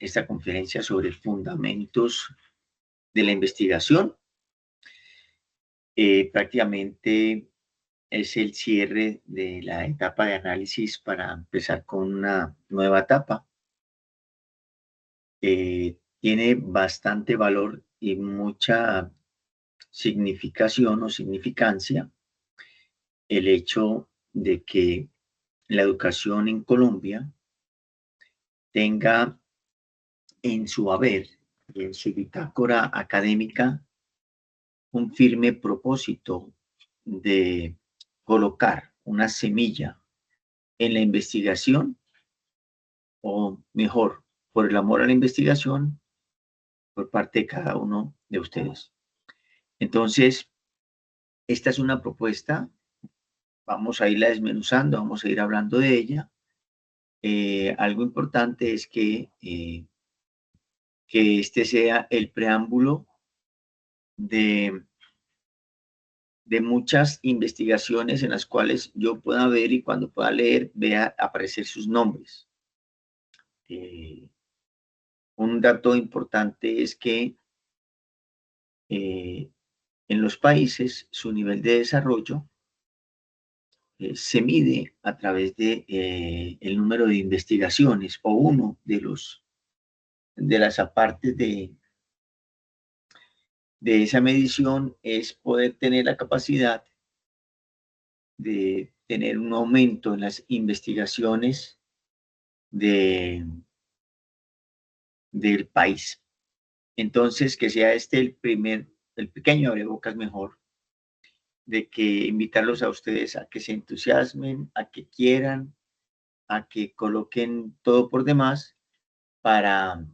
esta conferencia sobre fundamentos de la investigación. Prácticamente es el cierre de la etapa de análisis para empezar con una nueva etapa. Tiene bastante valor y mucha significación o significancia el hecho de que la educación en Colombia tenga en su haber y en su bitácora académica un firme propósito de colocar una semilla en la investigación, o mejor, por el amor a la investigación, por parte de cada uno de ustedes. Entonces, esta es una propuesta, vamos a irla desmenuzando, vamos a ir hablando de ella. Algo importante es que este sea el preámbulo de muchas investigaciones en las cuales yo pueda ver, y cuando pueda leer, vea aparecer sus nombres. Un dato importante es que en los países su nivel de desarrollo se mide a través de el número de investigaciones, o uno de las apartes de esa medición es poder tener la capacidad de tener un aumento en las investigaciones del país. Entonces, que sea este el pequeño abrebocas mejor, de que invitarlos a ustedes a que se entusiasmen, a que quieran, a que coloquen todo por demás para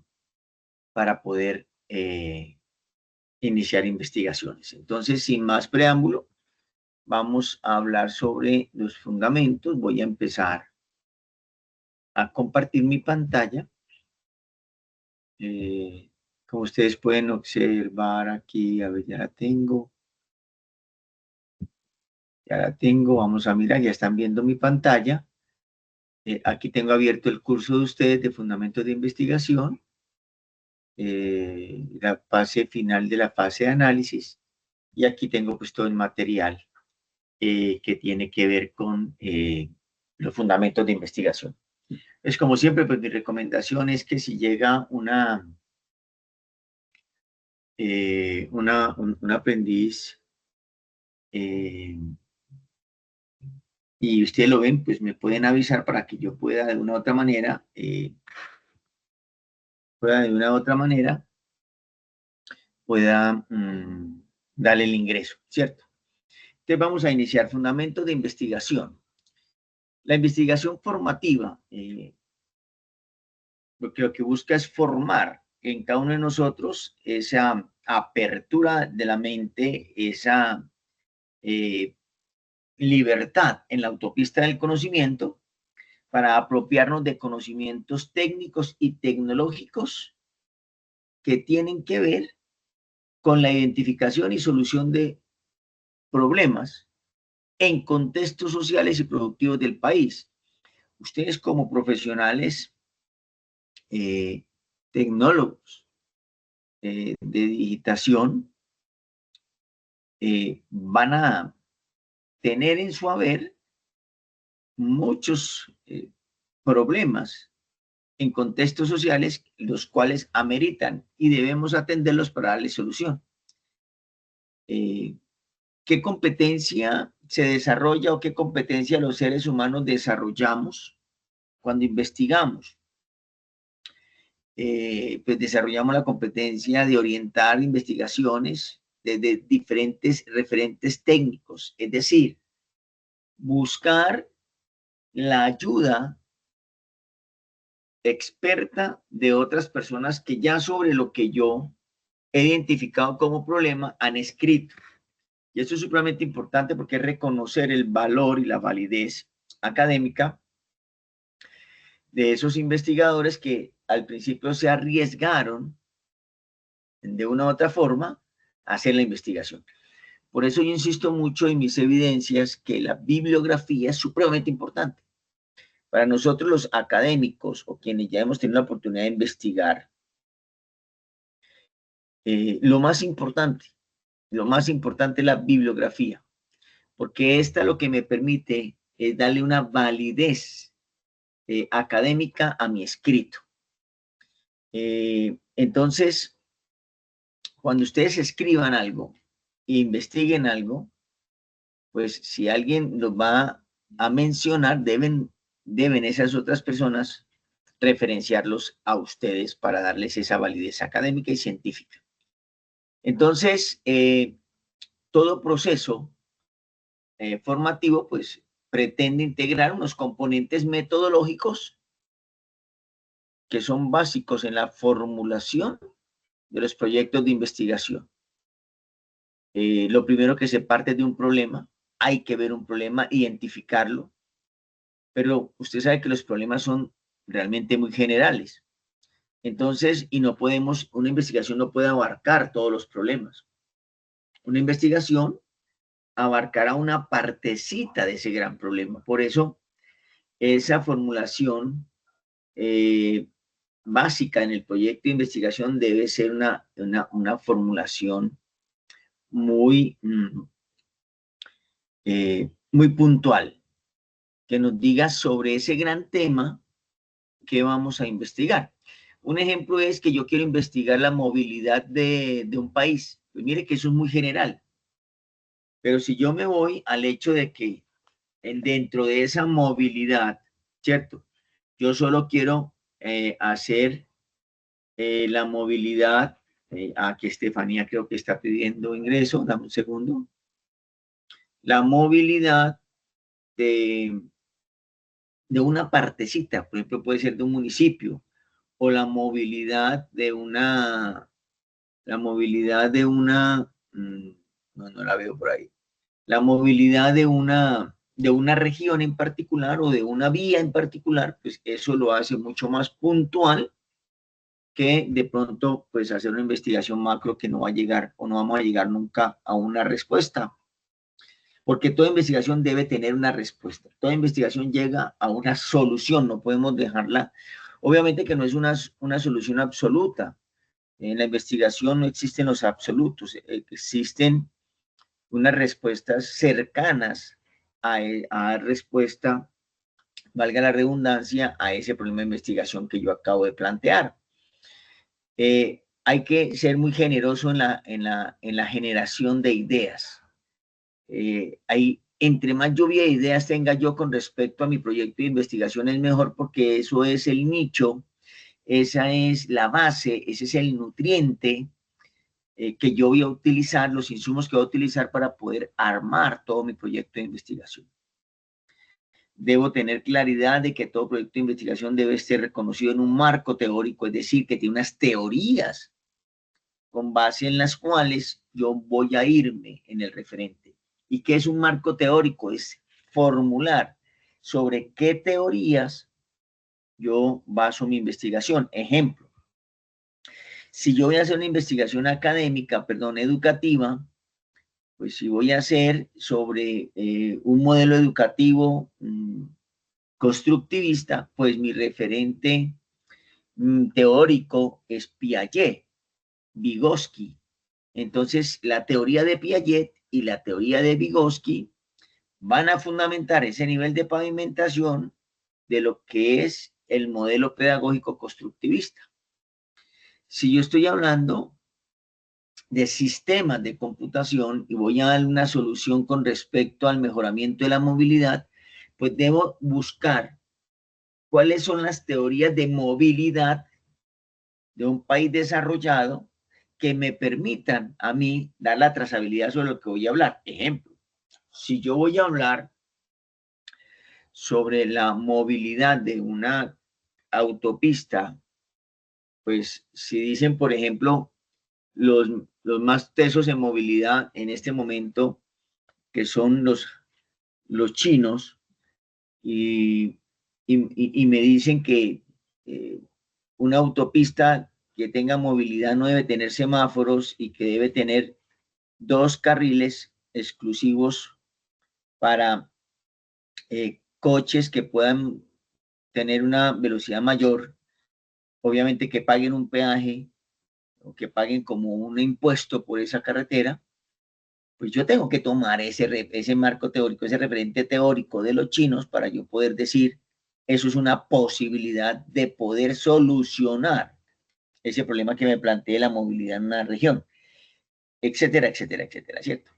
poder iniciar investigaciones. Entonces, sin más preámbulo, vamos a hablar sobre los fundamentos. Voy a empezar a compartir mi pantalla. Como ustedes pueden observar aquí, a ver, ya la tengo. Ya la tengo, vamos a mirar, ya están viendo mi pantalla. Aquí tengo abierto el curso de ustedes de Fundamentos de Investigación, la fase final de la fase de análisis, y aquí tengo pues todo el material que tiene que ver con los fundamentos de investigación. Es como siempre, pues mi recomendación es que si llega un aprendiz y ustedes lo ven, pues me pueden avisar para que yo pueda de una u otra manera, pueda darle el ingreso, ¿cierto? Entonces vamos a iniciar fundamentos de investigación. La investigación formativa, lo que busca es formar en cada uno de nosotros esa apertura de la mente, esa libertad en la autopista del conocimiento, para apropiarnos de conocimientos técnicos y tecnológicos que tienen que ver con la identificación y solución de problemas en contextos sociales y productivos del país. Ustedes como profesionales, tecnólogos de digitación, van a tener en su haber muchos problemas en contextos sociales, los cuales ameritan y debemos atenderlos para darle solución. ¿Qué competencia se desarrolla o qué competencia los seres humanos desarrollamos cuando investigamos? Pues desarrollamos la competencia de orientar investigaciones desde diferentes referentes técnicos, es decir, buscar la ayuda experta de otras personas que ya sobre lo que yo he identificado como problema han escrito. Y esto es supremamente importante porque es reconocer el valor y la validez académica de esos investigadores que al principio se arriesgaron de una u otra forma a hacer la investigación. Por eso yo insisto mucho en mis evidencias que la bibliografía es supremamente importante, Para nosotros los académicos o quienes ya hemos tenido la oportunidad de investigar, lo más importante es la bibliografía, porque esta lo que me permite es darle una validez académica a mi escrito. Entonces, cuando ustedes escriban algo e investiguen algo, pues si alguien los va a mencionar, deben esas otras personas referenciarlos a ustedes para darles esa validez académica y científica. Entonces, todo proceso formativo, pues, pretende integrar unos componentes metodológicos que son básicos en la formulación de los proyectos de investigación. Lo primero que se parte de un problema, hay que ver un problema, identificarlo, pero usted sabe que los problemas son realmente muy generales. Entonces, y no podemos, una investigación no puede abarcar todos los problemas. Una investigación abarcará una partecita de ese gran problema. Por eso, esa formulación básica en el proyecto de investigación debe ser una formulación muy, muy puntual, que nos diga sobre ese gran tema que vamos a investigar. Un ejemplo es que yo quiero investigar la movilidad de un país. Pues mire que eso es muy general. Pero si yo me voy al hecho de que dentro de esa movilidad, ¿cierto? Yo solo quiero hacer la movilidad, aquí Estefanía creo que está pidiendo ingreso, dame un segundo. La movilidad de una partecita, por ejemplo, puede ser de un municipio, o la movilidad de una, no la veo por ahí, la movilidad de una región en particular o de una vía en particular, pues eso lo hace mucho más puntual que de pronto pues hacer una investigación macro que no va a llegar o no vamos a llegar nunca a una respuesta. Porque toda investigación debe tener una respuesta. Toda investigación llega a una solución, no podemos dejarla. Obviamente que no es una solución absoluta. En la investigación no existen los absolutos, existen unas respuestas cercanas a respuesta, valga la redundancia, a ese problema de investigación que yo acabo de plantear. Hay que ser muy generoso en la generación de ideas. Entre más lluvia de ideas tenga yo con respecto a mi proyecto de investigación es mejor, porque eso es el nicho, esa es la base, ese es el nutriente que yo voy a utilizar, los insumos que voy a utilizar para poder armar todo mi proyecto de investigación. Debo tener claridad de que todo proyecto de investigación debe ser reconocido en un marco teórico, es decir, que tiene unas teorías con base en las cuales yo voy a irme en el referente. ¿Y qué es un marco teórico? Es formular sobre qué teorías yo baso mi investigación. Ejemplo, si yo voy a hacer una investigación académica, educativa, pues si voy a hacer sobre un modelo educativo constructivista, pues mi referente teórico es Piaget, Vygotsky. Entonces, la teoría de Piaget y la teoría de Vygotsky van a fundamentar ese nivel de pavimentación de lo que es el modelo pedagógico constructivista. Si yo estoy hablando de sistemas de computación y voy a dar una solución con respecto al mejoramiento de la movilidad, pues debo buscar cuáles son las teorías de movilidad de un país desarrollado que me permitan a mí dar la trazabilidad sobre lo que voy a hablar. Ejemplo, si yo voy a hablar sobre la movilidad de una autopista, pues si dicen, por ejemplo, los más tesos en movilidad en este momento, que son los chinos, y me dicen que una autopista que tenga movilidad no debe tener semáforos y que debe tener 2 carriles exclusivos para coches que puedan tener una velocidad mayor, obviamente que paguen un peaje o que paguen como un impuesto por esa carretera, pues yo tengo que tomar ese marco teórico, ese referente teórico de los chinos para yo poder decir, eso es una posibilidad de poder solucionar ese problema que me plantee la movilidad en una región, etcétera, etcétera, etcétera, ¿cierto?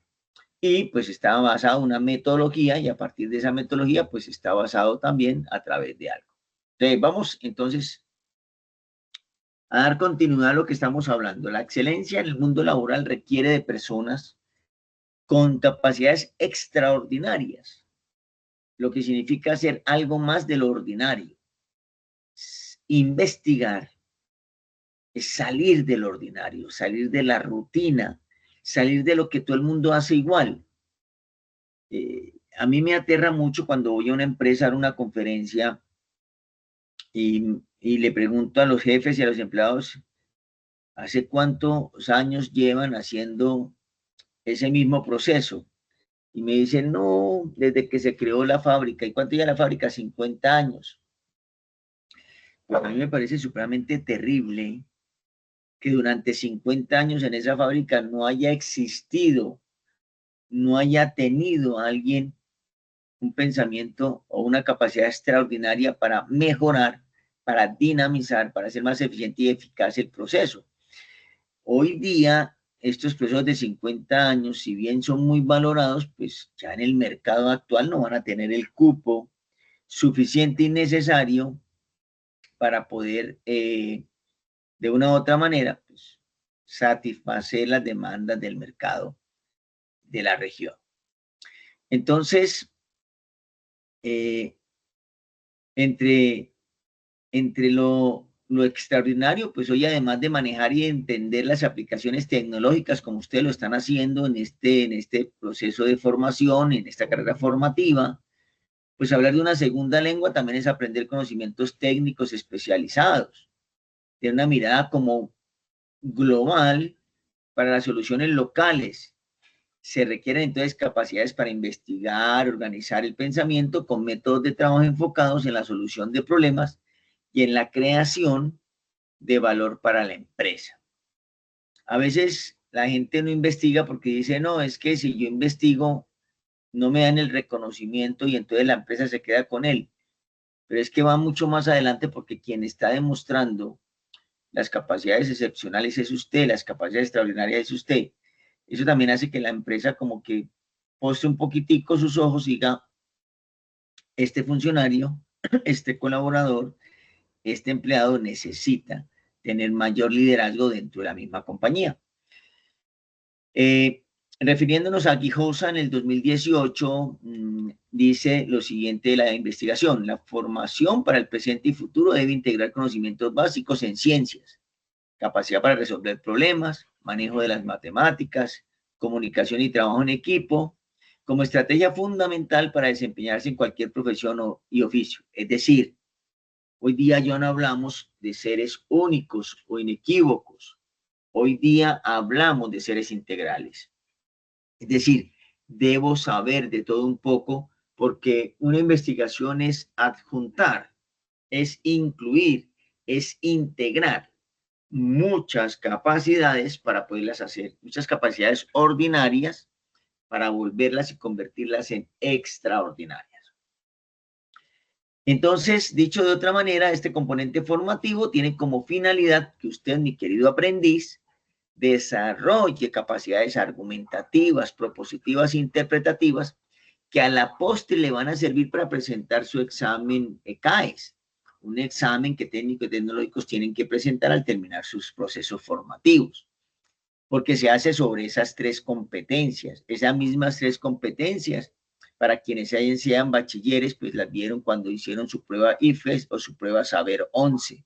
Y pues estaba basado en una metodología y a partir de esa metodología pues está basado también a través de algo. Entonces vamos entonces a dar continuidad a lo que estamos hablando. La excelencia en el mundo laboral requiere de personas con capacidades extraordinarias, lo que significa hacer algo más de lo ordinario. Investigar es salir del ordinario, salir de la rutina, salir de lo que todo el mundo hace igual. A mí me aterra mucho cuando voy a una empresa a dar una conferencia y le pregunto a los jefes y a los empleados, ¿hace cuántos años llevan haciendo ese mismo proceso? Y me dicen, no, desde que se creó la fábrica. ¿Y cuánto ya la fábrica? 50 años. Pues a mí me parece supremamente terrible que durante 50 años en esa fábrica no haya existido, no haya tenido a alguien un pensamiento o una capacidad extraordinaria para mejorar, para dinamizar, para hacer más eficiente y eficaz el proceso. Hoy día, estos procesos de 50 años, si bien son muy valorados, pues ya en el mercado actual no van a tener el cupo suficiente y necesario para poder, de una u otra manera, pues, satisfacer las demandas del mercado de la región. Entonces, eh, entre, entre lo extraordinario, pues hoy además de manejar y entender las aplicaciones tecnológicas como ustedes lo están haciendo en este proceso de formación, en esta carrera formativa, pues hablar de una segunda lengua también es aprender conocimientos técnicos especializados, tener una mirada como global para las soluciones locales. Se requieren entonces capacidades para investigar, organizar el pensamiento con métodos de trabajo enfocados en la solución de problemas y en la creación de valor para la empresa. A veces la gente no investiga porque dice, no, es que si yo investigo, no me dan el reconocimiento y entonces la empresa se queda con él. Pero es que va mucho más adelante porque quien está demostrando las capacidades excepcionales es usted, las capacidades extraordinarias es usted. Eso también hace que la empresa como que postre un poquitico sus ojos y diga, este funcionario, este colaborador, este empleado necesita tener mayor liderazgo dentro de la misma compañía. Refiriéndonos a Guijosa en el 2018, dice lo siguiente de la investigación: la formación para el presente y futuro debe integrar conocimientos básicos en ciencias, capacidad para resolver problemas, manejo de las matemáticas, comunicación y trabajo en equipo, como estrategia fundamental para desempeñarse en cualquier profesión y oficio. Es decir, hoy día ya no hablamos de seres únicos o inequívocos. Hoy día hablamos de seres integrales. Es decir, debo saber de todo un poco porque una investigación es adjuntar, es incluir, es integrar muchas capacidades para poderlas hacer, muchas capacidades ordinarias para volverlas y convertirlas en extraordinarias. Entonces, dicho de otra manera, este componente formativo tiene como finalidad que usted, mi querido aprendiz, desarrolle capacidades argumentativas, propositivas e interpretativas que a la postre le van a servir para presentar su examen CAES, un examen que técnicos y tecnológicos tienen que presentar al terminar sus procesos formativos, porque se hace sobre esas tres competencias, esas mismas tres competencias. Para quienes sean bachilleres, pues las vieron cuando hicieron su prueba IFES o su prueba Saber 11,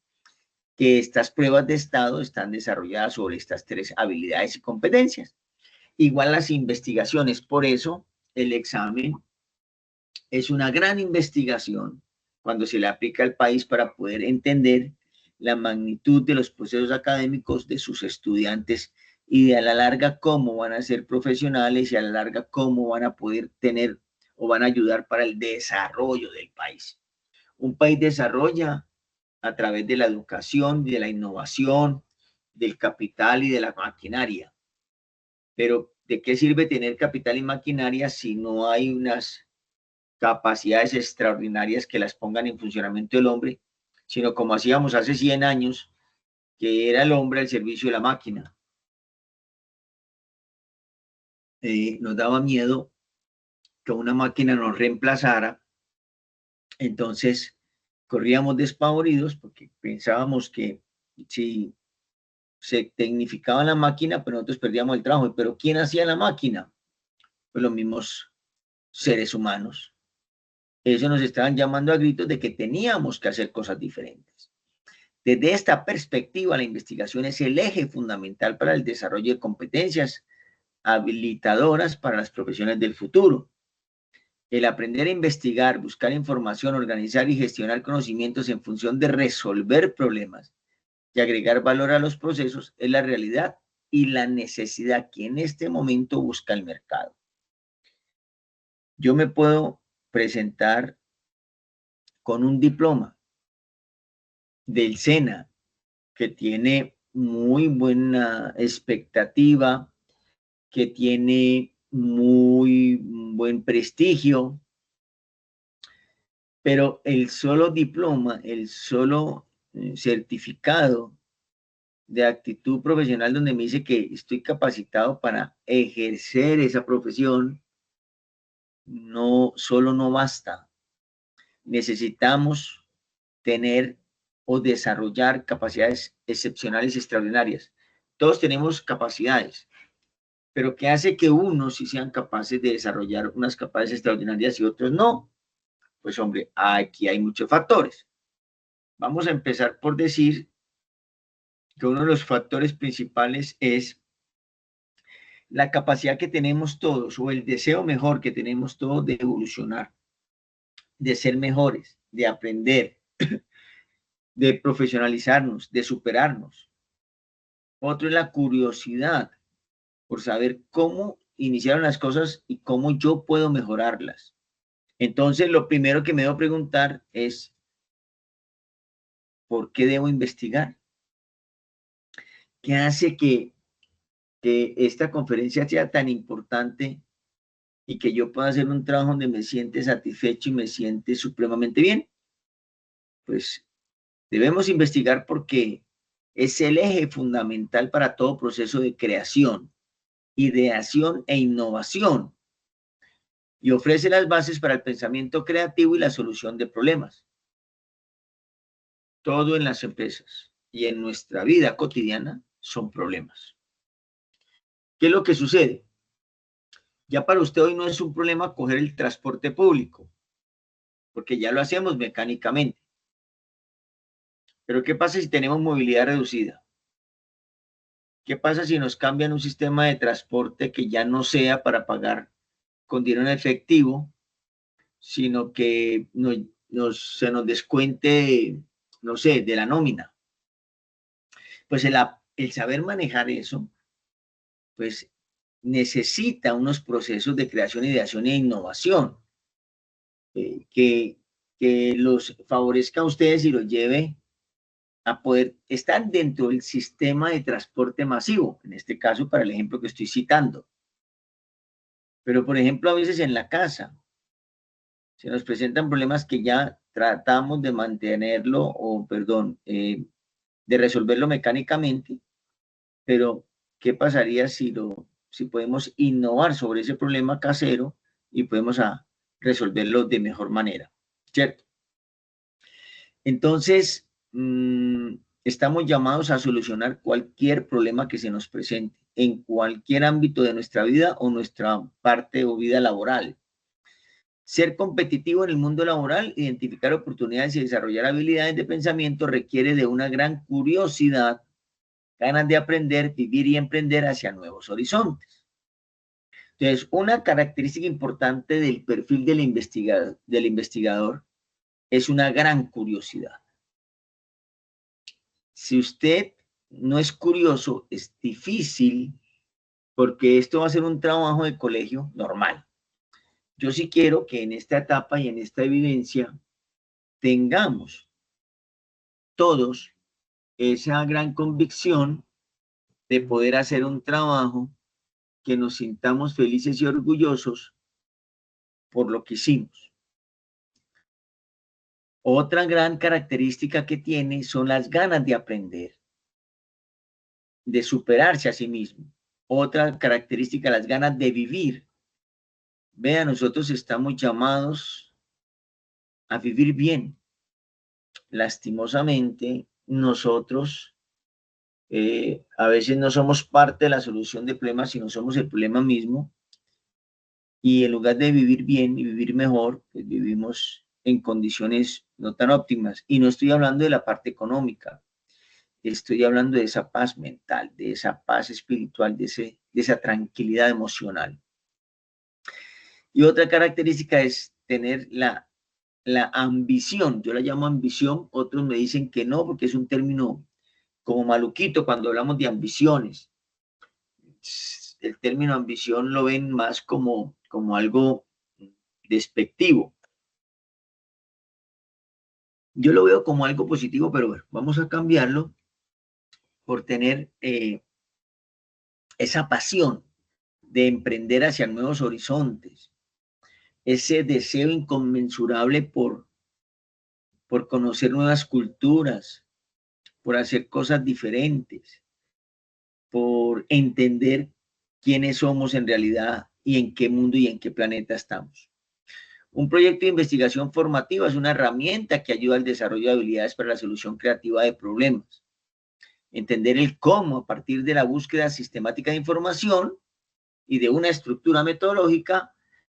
que estas pruebas de estado están desarrolladas sobre estas tres habilidades y competencias. Igual las investigaciones, por eso el examen es una gran investigación cuando se le aplica al país para poder entender la magnitud de los procesos académicos de sus estudiantes y de a la larga cómo van a ser profesionales y a la larga cómo van a poder tener o van a ayudar para el desarrollo del país. Un país desarrolla a través de la educación, de la innovación, del capital y de la maquinaria. Pero ¿de qué sirve tener capital y maquinaria si no hay unas capacidades extraordinarias que las pongan en funcionamiento el hombre, sino como hacíamos hace 100 años, que era el hombre al servicio de la máquina? Nos daba miedo que una máquina nos reemplazara, entonces corríamos despavoridos porque pensábamos que si se tecnificaba la máquina, pues nosotros perdíamos el trabajo. ¿Pero quién hacía la máquina? Pues los mismos seres humanos. Eso nos estaban llamando a gritos de que teníamos que hacer cosas diferentes. Desde esta perspectiva, la investigación es el eje fundamental para el desarrollo de competencias habilitadoras para las profesiones del futuro. El aprender a investigar, buscar información, organizar y gestionar conocimientos en función de resolver problemas y agregar valor a los procesos es la realidad y la necesidad que en este momento busca el mercado. Yo me puedo presentar con un diploma del SENA que tiene muy buena expectativa, que tiene muy buen prestigio, pero el solo diploma, el solo certificado de actitud profesional donde me dice que estoy capacitado para ejercer esa profesión, no, solo no basta. Necesitamos tener o desarrollar capacidades excepcionales y extraordinarias. Todos tenemos capacidades, pero ¿qué hace que unos sí sean capaces de desarrollar unas capacidades extraordinarias y otros no? Pues hombre, aquí hay muchos factores. Vamos a empezar por decir que uno de los factores principales es la capacidad que tenemos todos o el deseo mejor que tenemos todos de evolucionar, de ser mejores, de aprender, de profesionalizarnos, de superarnos. Otro es la curiosidad por saber cómo iniciaron las cosas y cómo yo puedo mejorarlas. Entonces, lo primero que me debo preguntar es, ¿por qué debo investigar? ¿Qué hace que esta conferencia sea tan importante y que yo pueda hacer un trabajo donde me siente satisfecho y me siente supremamente bien? Pues debemos investigar porque es el eje fundamental para todo proceso de creación, ideación e innovación y ofrece las bases para el pensamiento creativo y la solución de problemas. Todo en las empresas y en nuestra vida cotidiana son problemas. ¿Qué es lo que sucede? Ya para usted hoy no es un problema coger el transporte público, porque ya lo hacemos mecánicamente. Pero ¿qué pasa si tenemos movilidad reducida? ¿Qué pasa si nos cambian un sistema de transporte que ya no sea para pagar con dinero en efectivo, sino que se nos descuente, no sé, de la nómina? Pues el saber manejar eso, pues necesita unos procesos de creación, ideación e innovación que los favorezca a ustedes y los lleve a poder estar dentro del sistema de transporte masivo, en este caso para el ejemplo que estoy citando. Pero, por ejemplo, a veces en la casa se nos presentan problemas que ya tratamos de mantenerlo, o perdón, de resolverlo mecánicamente, pero ¿qué pasaría si podemos innovar sobre ese problema casero y podemos resolverlo de mejor manera? ¿Cierto? Entonces, estamos llamados a solucionar cualquier problema que se nos presente en cualquier ámbito de nuestra vida o nuestra parte o vida laboral. Ser competitivo en el mundo laboral, identificar oportunidades y desarrollar habilidades de pensamiento requiere de una gran curiosidad, ganas de aprender, vivir y emprender hacia nuevos horizontes. Entonces, una característica importante del perfil del investigador es una gran curiosidad. Si usted no es curioso, es difícil, porque esto va a ser un trabajo de colegio normal. Yo sí quiero que en esta etapa y en esta evidencia tengamos todos esa gran convicción de poder hacer un trabajo que nos sintamos felices y orgullosos por lo que hicimos. Otra gran característica que tiene son las ganas de aprender, de superarse a sí mismo. Otra característica, las ganas de vivir. Vean, nosotros estamos llamados a vivir bien. Lastimosamente, nosotros a veces no somos parte de la solución del problema, sino somos el problema mismo. Y en lugar de vivir bien y vivir mejor, pues vivimos en condiciones no tan óptimas. Y no estoy hablando de la parte económica, estoy hablando de esa paz mental, de esa paz espiritual, de esa tranquilidad emocional. Y otra característica es tener la ambición. Yo la llamo ambición, otros me dicen que no, porque es un término como maluquito cuando hablamos de ambiciones. El término ambición lo ven más como algo despectivo. Yo lo veo como algo positivo, pero bueno, vamos a cambiarlo por tener esa pasión de emprender hacia nuevos horizontes, ese deseo inconmensurable por conocer nuevas culturas, por hacer cosas diferentes, por entender quiénes somos en realidad y en qué mundo y en qué planeta estamos. Un proyecto de investigación formativa es una herramienta que ayuda al desarrollo de habilidades para la solución creativa de problemas. Entender el cómo a partir de la búsqueda sistemática de información y de una estructura metodológica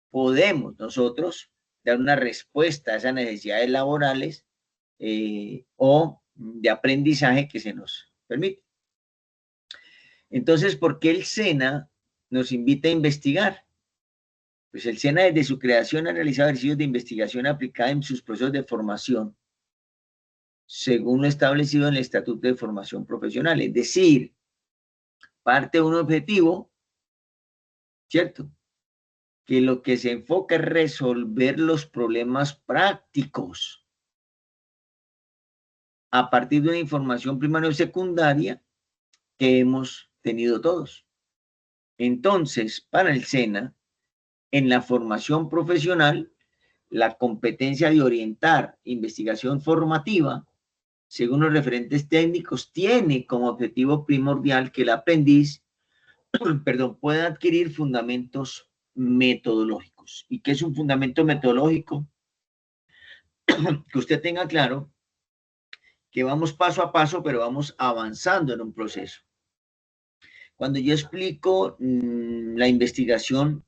podemos nosotros dar una respuesta a esas necesidades laborales o de aprendizaje que se nos permite. Entonces, ¿por qué el SENA nos invita a investigar? Pues el SENA desde su creación ha realizado ejercicios de investigación aplicada en sus procesos de formación, según lo establecido en el Estatuto de Formación Profesional. Es decir, parte de un objetivo, ¿cierto? Que lo que se enfoca es resolver los problemas prácticos a partir de una información primaria o secundaria que hemos tenido todos. Entonces, para el SENA, en la formación profesional, la competencia de orientar investigación formativa, según los referentes técnicos, tiene como objetivo primordial que el aprendiz pueda adquirir fundamentos metodológicos. ¿Y qué es un fundamento metodológico? Que usted tenga claro que vamos paso a paso, pero vamos avanzando en un proceso. Cuando yo explico la investigación,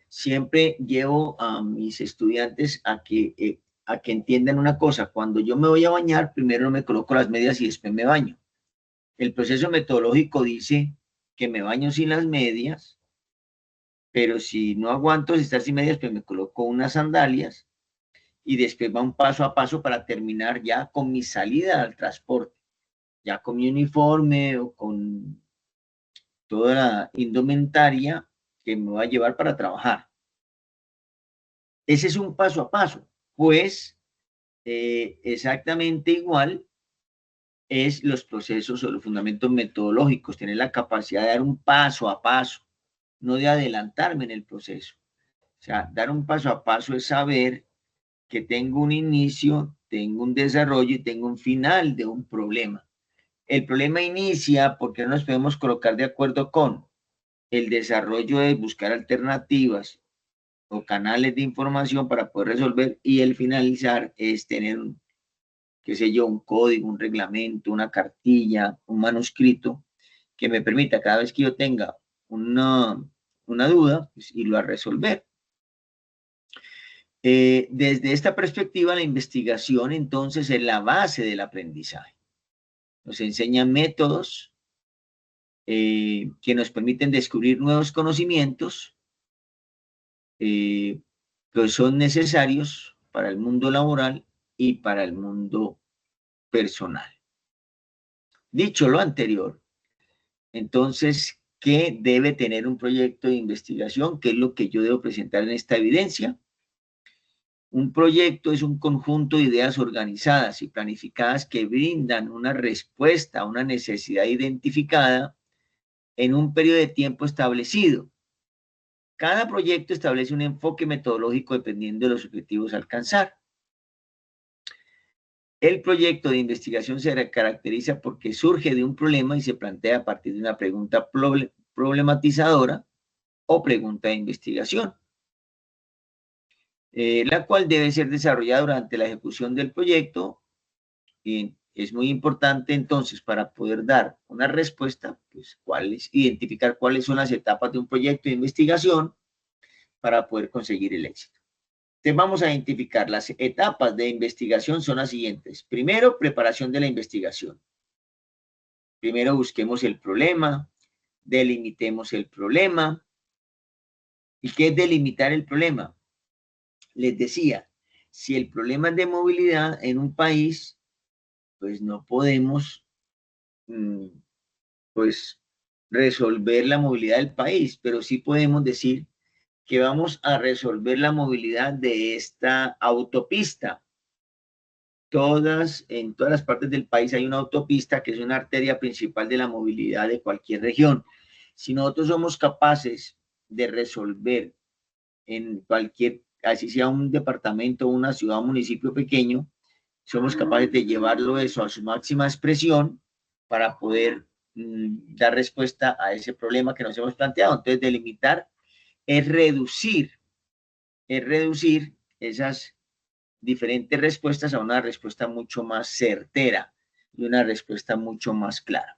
siempre llevo a mis estudiantes a que entiendan una cosa. Cuando yo me voy a bañar, primero me coloco las medias y después me baño. El proceso metodológico dice que me baño sin las medias, pero si no aguanto estar sin medias, pues me coloco unas sandalias y después va un paso a paso para terminar ya con mi salida al transporte, ya con mi uniforme o con toda la indumentaria que me va a llevar para trabajar. Ese es un paso a paso, pues exactamente igual es los procesos o los fundamentos metodológicos, tener la capacidad de dar un paso a paso, no de adelantarme en el proceso. O sea, dar un paso a paso es saber que tengo un inicio, tengo un desarrollo y tengo un final de un problema. El problema inicia porque no nos podemos colocar de acuerdo con el desarrollo de buscar alternativas o canales de información para poder resolver, y el finalizar es tener, qué sé yo, un código, un reglamento, una cartilla, un manuscrito que me permita cada vez que yo tenga una duda, pues, irlo a resolver. Desde esta perspectiva, la investigación entonces es la base del aprendizaje. Nos enseña métodos que nos permiten descubrir nuevos conocimientos que son necesarios para el mundo laboral y para el mundo personal. Dicho lo anterior, entonces, ¿qué debe tener un proyecto de investigación? ¿Qué es lo que yo debo presentar en esta evidencia? Un proyecto es un conjunto de ideas organizadas y planificadas que brindan una respuesta a una necesidad identificada en un periodo de tiempo establecido. Cada proyecto establece un enfoque metodológico dependiendo de los objetivos a alcanzar. El proyecto de investigación se caracteriza porque surge de un problema y se plantea a partir de una pregunta problematizadora o pregunta de investigación, la cual debe ser desarrollada durante la ejecución del proyecto. Y es muy importante entonces para poder dar una respuesta, pues identificar cuáles son las etapas de un proyecto de investigación para poder conseguir el éxito. Entonces vamos a identificar las etapas de investigación son las siguientes. Primero, preparación de la investigación. Primero busquemos el problema, delimitemos el problema. ¿Y qué es delimitar el problema? Les decía, si el problema es de movilidad en un país, pues no podemos pues resolver la movilidad del país, pero sí podemos decir que vamos a resolver la movilidad de esta autopista. En todas las partes del país hay una autopista que es una arteria principal de la movilidad de cualquier región. Si nosotros somos capaces de resolver en cualquier, así sea un departamento, una ciudad, un municipio pequeño, somos capaces de llevarlo eso a su máxima expresión para poder dar respuesta a ese problema que nos hemos planteado. Entonces, delimitar es reducir esas diferentes respuestas a una respuesta mucho más certera y una respuesta mucho más clara.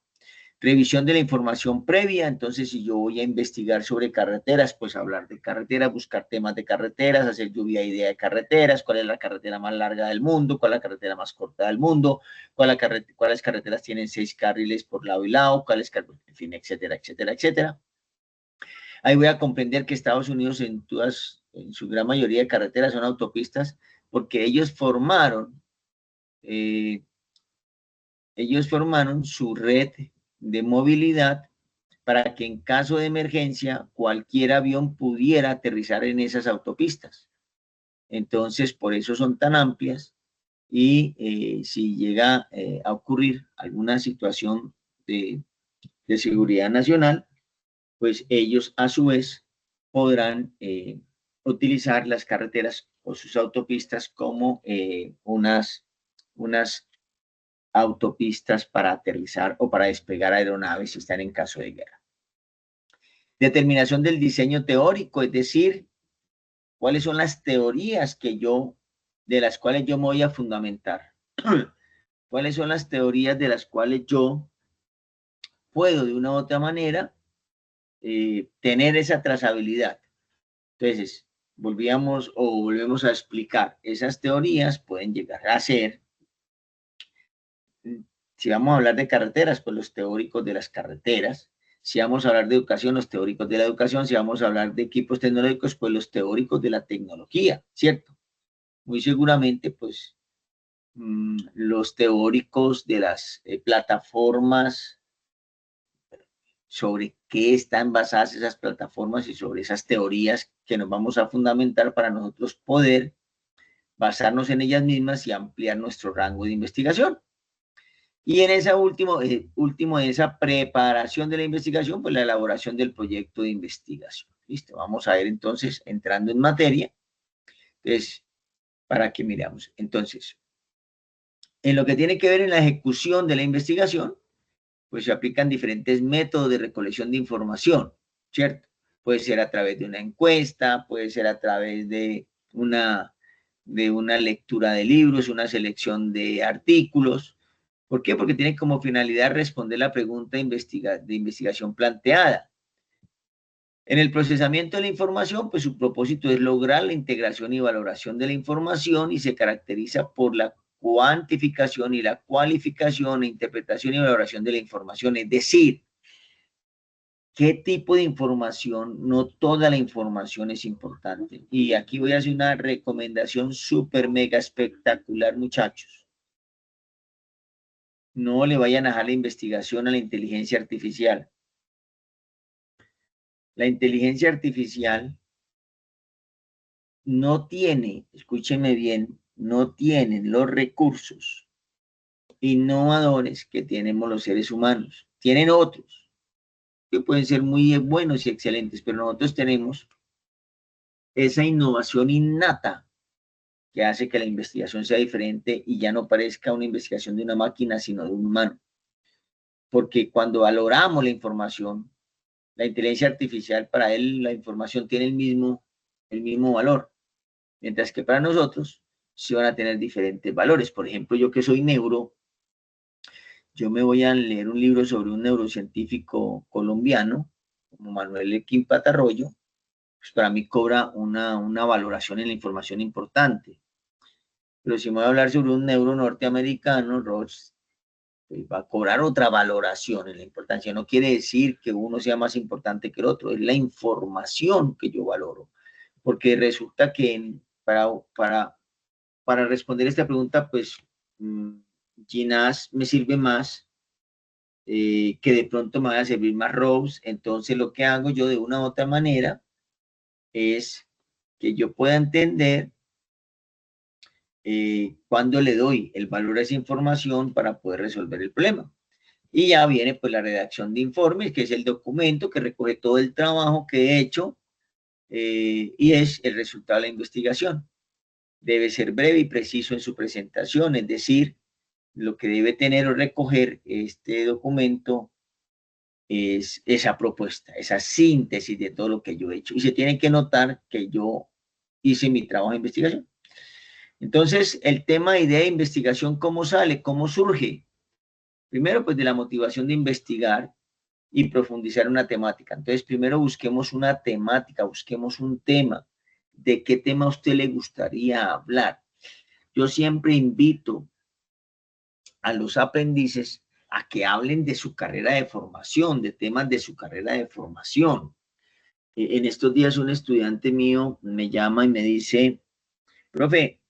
Revisión de la información previa, entonces si yo voy a investigar sobre carreteras, pues hablar de carreteras, buscar temas de carreteras, hacer lluvia de idea de carreteras, cuál es la carretera más larga del mundo, cuál es la carretera más corta del mundo, cuáles carreteras tienen 6 carriles por lado y lado, en fin, etcétera, etcétera, etcétera. Ahí voy a comprender que Estados Unidos en su gran mayoría de carreteras son autopistas, porque ellos formaron su red de movilidad para que en caso de emergencia cualquier avión pudiera aterrizar en esas autopistas. Entonces, por eso son tan amplias y si llega a ocurrir alguna situación de seguridad nacional, pues ellos a su vez podrán utilizar las carreteras o sus autopistas como unas autopistas para aterrizar o para despegar aeronaves si están en caso de guerra. Determinación del diseño teórico, es decir, cuáles son las teorías de las cuales yo me voy a fundamentar. ¿Cuáles son las teorías de las cuales yo puedo de una u otra manera tener esa trazabilidad? Entonces, volvemos a explicar, esas teorías pueden llegar a ser, si vamos a hablar de carreteras, pues los teóricos de las carreteras. Si vamos a hablar de educación, los teóricos de la educación. Si vamos a hablar de equipos tecnológicos, pues los teóricos de la tecnología, ¿cierto? Muy seguramente, pues, los teóricos de las plataformas, sobre qué están basadas esas plataformas y sobre esas teorías que nos vamos a fundamentar para nosotros poder basarnos en ellas mismas y ampliar nuestro rango de investigación. Y en esa último, esa preparación de la investigación, pues la elaboración del proyecto de investigación. Listo, vamos a ver entonces, entrando en materia, entonces, para que miramos. Entonces, en lo que tiene que ver en la ejecución de la investigación, pues se aplican diferentes métodos de recolección de información, ¿cierto? Puede ser a través de una encuesta, puede ser a través de una lectura de libros, una selección de artículos. ¿Por qué? Porque tiene como finalidad responder la pregunta de investigación planteada. En el procesamiento de la información, pues su propósito es lograr la integración y valoración de la información y se caracteriza por la cuantificación y la cualificación, interpretación y valoración de la información. Es decir, ¿qué tipo de información? No toda la información es importante. Y aquí voy a hacer una recomendación súper mega espectacular, muchachos. No le vayan a dejar la investigación a la inteligencia artificial. La inteligencia artificial no tiene, escúcheme bien, no tienen los recursos innovadores que tenemos los seres humanos. Tienen otros que pueden ser muy buenos y excelentes, pero nosotros tenemos esa innovación innata que hace que la investigación sea diferente y ya no parezca una investigación de una máquina, sino de un humano. Porque cuando valoramos la información, la inteligencia artificial, para él la información tiene el mismo valor, mientras que para nosotros sí van a tener diferentes valores. Por ejemplo, yo que soy neuro, yo me voy a leer un libro sobre un neurocientífico colombiano, como Manuel Quimpat Arroyo, pues para mí cobra una valoración en la información importante. Pero si me voy a hablar sobre un neuro norteamericano, Ross, pues va a cobrar otra valoración en la importancia. No quiere decir que uno sea más importante que el otro, es la información que yo valoro. Porque resulta que para responder esta pregunta, pues Ginás me sirve más, que de pronto me va a servir más Rose. Entonces lo que hago yo de una u otra manera es que yo pueda entender cuándo le doy el valor a esa información para poder resolver el problema. Y ya viene pues la redacción de informes, que es el documento que recoge todo el trabajo que he hecho, y es el resultado de la investigación. Debe ser breve y preciso en su presentación, es decir, lo que debe tener o recoger este documento es esa propuesta, esa síntesis de todo lo que yo he hecho. Y se tiene que notar que yo hice mi trabajo de investigación. Entonces, el tema de idea de investigación, ¿cómo sale? ¿Cómo surge? Primero, pues de la motivación de investigar y profundizar en una temática. Entonces, primero busquemos una temática, busquemos un tema. ¿De qué tema a usted le gustaría hablar? Yo siempre invito a los aprendices a que hablen de su carrera de formación, de temas de su carrera de formación. En estos días un estudiante mío me llama y me dice, profe,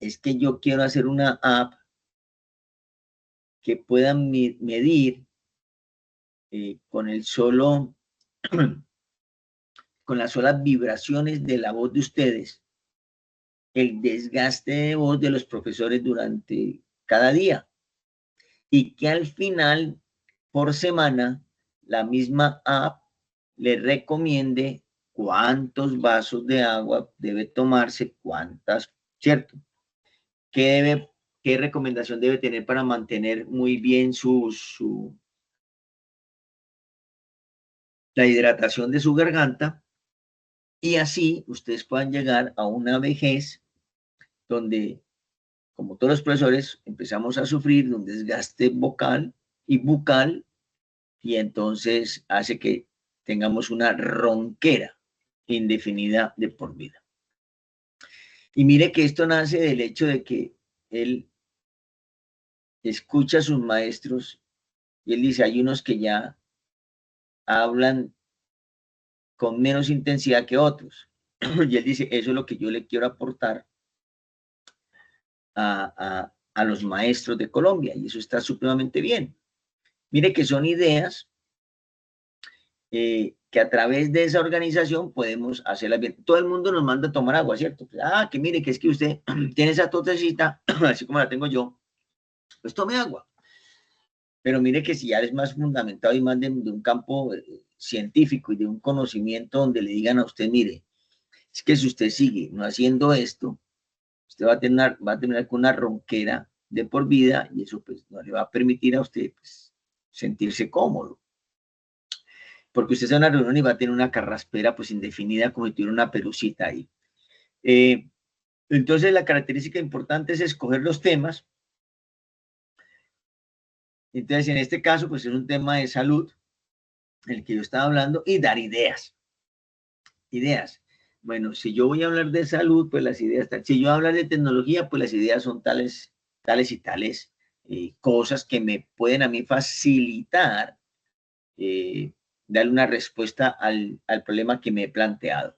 es que yo quiero hacer una app que pueda medir con el solo, con las solas vibraciones de la voz de ustedes, el desgaste de voz de los profesores durante cada día, y que al final, por semana, la misma app le recomiende cuántos vasos de agua debe tomarse, cuántas, ¿cierto? ¿Qué debe, qué recomendación debe tener para mantener muy bien la hidratación de su garganta? Y así ustedes puedan llegar a una vejez donde, como todos los profesores, empezamos a sufrir de un desgaste vocal y bucal, y entonces hace que tengamos una ronquera indefinida de por vida. Y mire que esto nace del hecho de que él escucha a sus maestros y él dice, hay unos que ya hablan con menos intensidad que otros. Y él dice, eso es lo que yo le quiero aportar a los maestros de Colombia, y eso está supremamente bien. Mire que son ideas que a través de esa organización podemos hacerlas bien. Todo el mundo nos manda a tomar agua, ¿cierto? Que mire, que es que usted tiene esa tosecita, así como la tengo yo, pues tome agua. Pero mire que si ya es más fundamentado y más de un campo científico y de un conocimiento donde le digan a usted, mire, es que si usted sigue no haciendo esto, usted va a terminar con una ronquera de por vida, y eso pues no le va a permitir a usted pues, sentirse cómodo. Porque usted se va a una reunión y va a tener una carraspera pues indefinida, como si tuviera una pelucita ahí. Entonces la característica importante es escoger los temas. Entonces en este caso pues es un tema de salud, el que yo estaba hablando, y dar ideas. Ideas. Bueno, si yo voy a hablar de salud, pues las ideas están. Si yo voy a hablar de tecnología, pues las ideas son tales, tales y tales cosas que me pueden a mí facilitar darle una respuesta al problema que me he planteado.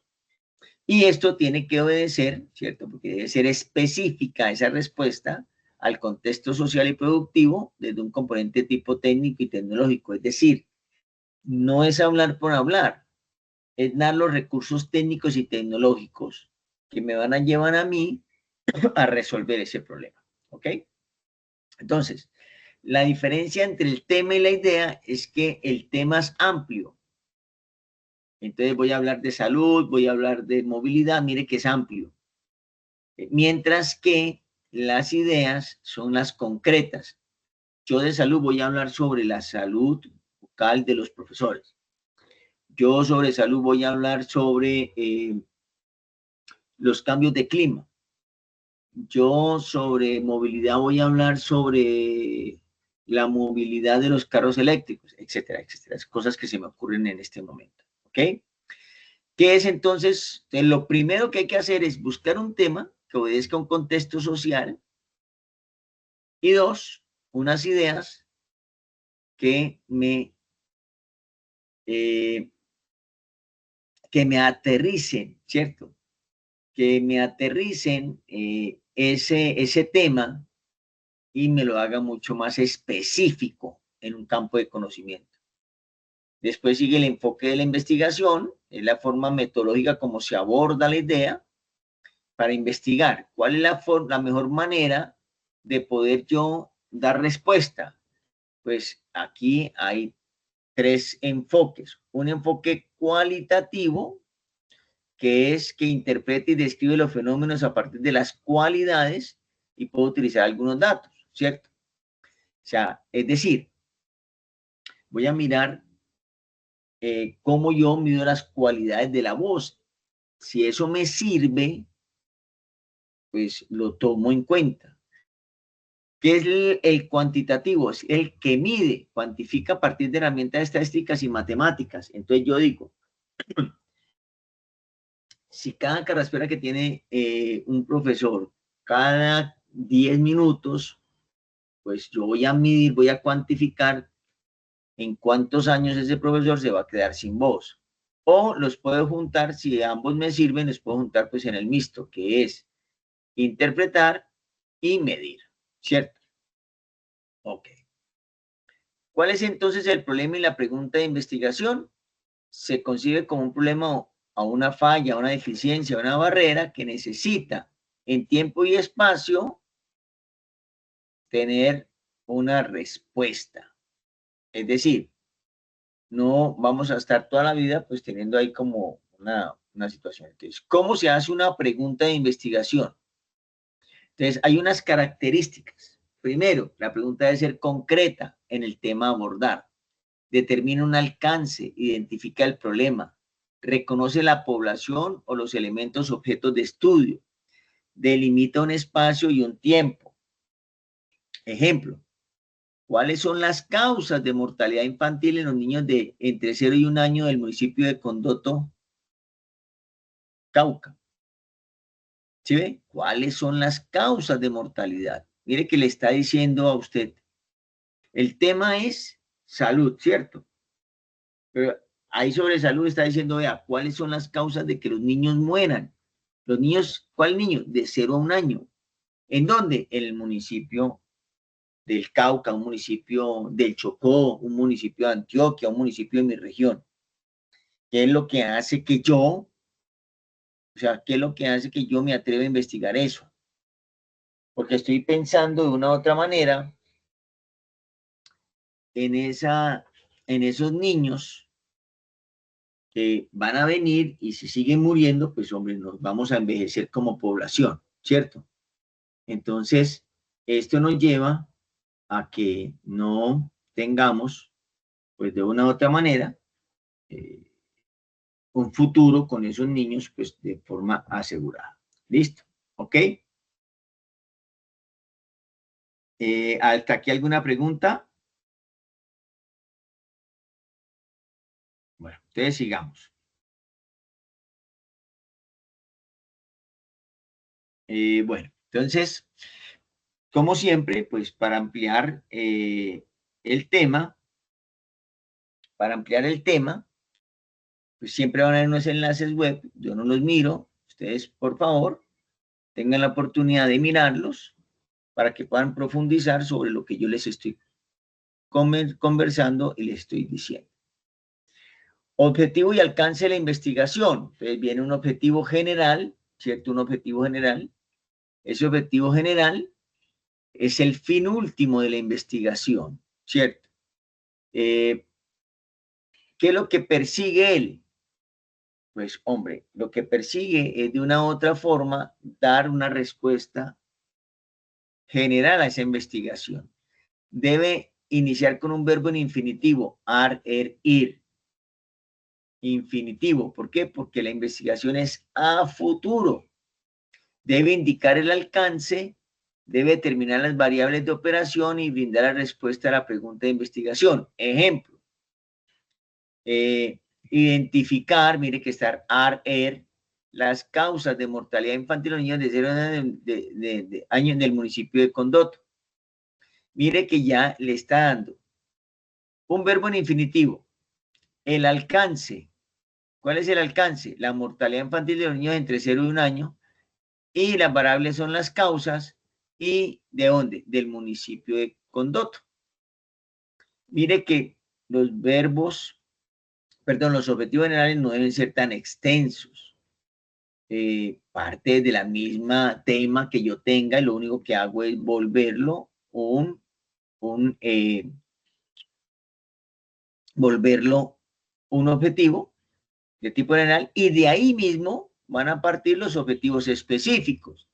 Y esto tiene que obedecer, ¿cierto? Porque debe ser específica esa respuesta al contexto social y productivo desde un componente tipo técnico y tecnológico. Es decir, no es hablar por hablar, es dar los recursos técnicos y tecnológicos que me van a llevar a mí a resolver ese problema. ¿Ok? Entonces, la diferencia entre el tema y la idea es que el tema es amplio. Entonces voy a hablar de salud, voy a hablar de movilidad, mire que es amplio. Mientras que las ideas son las concretas. Yo de salud voy a hablar sobre la salud bucal de los profesores. Yo sobre salud voy a hablar sobre los cambios de clima. Yo sobre movilidad voy a hablar sobre la movilidad de los carros eléctricos, etcétera, etcétera. Cosas que se me ocurren en este momento. ¿Ok? ¿Qué es entonces? Lo primero que hay que hacer es buscar un tema que obedezca a un contexto social y dos, unas ideas eh, que me aterricen, ¿cierto? Que me aterricen ese tema y me lo haga mucho más específico en un campo de conocimiento. Después sigue el enfoque de la investigación, es la forma metodológica como se aborda la idea para investigar cuál es la mejor manera de poder yo dar respuesta. Pues aquí hay tres enfoques. Un enfoque cualitativo, que es que interprete y describe los fenómenos a partir de las cualidades y puedo utilizar algunos datos, ¿cierto? O sea, es decir, voy a mirar cómo yo mido las cualidades de la voz. Si eso me sirve, pues lo tomo en cuenta. ¿Qué es el cuantitativo? Es el que mide, cuantifica a partir de herramientas estadísticas y matemáticas. Entonces yo digo, si cada carraspera que tiene un profesor, cada 10 minutos, pues yo voy a medir, voy a cuantificar en cuántos años ese profesor se va a quedar sin voz. O los puedo juntar, si ambos me sirven, los puedo juntar pues en el mixto, que es interpretar y medir, ¿cierto? Ok. ¿Cuál es entonces el problema y la pregunta de investigación? Se concibe como un problema a una falla, a una deficiencia, a una barrera que necesita en tiempo y espacio tener una respuesta. Es decir, no vamos a estar toda la vida pues teniendo ahí como una situación. Entonces, ¿cómo se hace una pregunta de investigación? Entonces, hay unas características. Primero, la pregunta debe ser concreta en el tema a abordar. Determina un alcance, identifica el problema, reconoce la población o los elementos objetos de estudio, delimita un espacio y un tiempo. Ejemplo, ¿cuáles son las causas de mortalidad infantil en los niños de entre 0 y 1 año del municipio de Condoto, Cauca? ¿Sí ve? ¿Cuáles son las causas de mortalidad? Mire que le está diciendo a usted, el tema es salud, ¿cierto? Pero ahí sobre salud está diciendo, vea, ¿cuáles son las causas de que los niños mueran? Los niños, ¿cuál niño? De 0 a 1 año. ¿En dónde? En el municipio del Cauca, un municipio del Chocó, un municipio de Antioquia, un municipio de mi región. ¿Qué es lo que hace que yo, o sea, qué es lo que hace que yo me atreva a investigar eso? Porque estoy pensando de una u otra manera en esos niños que van a venir y si siguen muriendo, pues hombre, nos vamos a envejecer como población, ¿cierto? Entonces, esto nos lleva a que no tengamos, pues de una u otra manera, un futuro con esos niños, pues de forma asegurada. ¿Listo? ¿Ok? ¿Hasta aquí alguna pregunta? Bueno, entonces sigamos. Bueno, entonces, como siempre, pues para ampliar el tema, pues siempre van a haber unos enlaces web, yo no los miro, ustedes por favor tengan la oportunidad de mirarlos para que puedan profundizar sobre lo que yo les estoy conversando y les estoy diciendo. Objetivo y alcance de la investigación. Entonces viene un objetivo general, ¿cierto? Un objetivo general. Ese objetivo general es el fin último de la investigación, ¿cierto? ¿Qué es lo que persigue él? Pues, hombre, lo que persigue es de una u otra forma dar una respuesta general a esa investigación. Debe iniciar con un verbo en infinitivo, ar, ir. Infinitivo. ¿Por qué? Porque la investigación es a futuro. Debe indicar el alcance, debe determinar las variables de operación y brindar la respuesta a la pregunta de investigación. Ejemplo, identificar, mire que está AR, las causas de mortalidad infantil en niños de 0 años del municipio de Condoto. Mire que ya le está dando un verbo en infinitivo. El alcance. ¿Cuál es el alcance? La mortalidad infantil de los niños entre 0 y 1 año. Y las variables son las causas. ¿Y de dónde? Del municipio de Condoto. Mire que los verbos, perdón, los objetivos generales no deben ser tan extensos. Parte de la misma tema que yo tenga, y lo único que hago es volverlo volverlo un objetivo de tipo general, y de ahí mismo van a partir los objetivos específicos,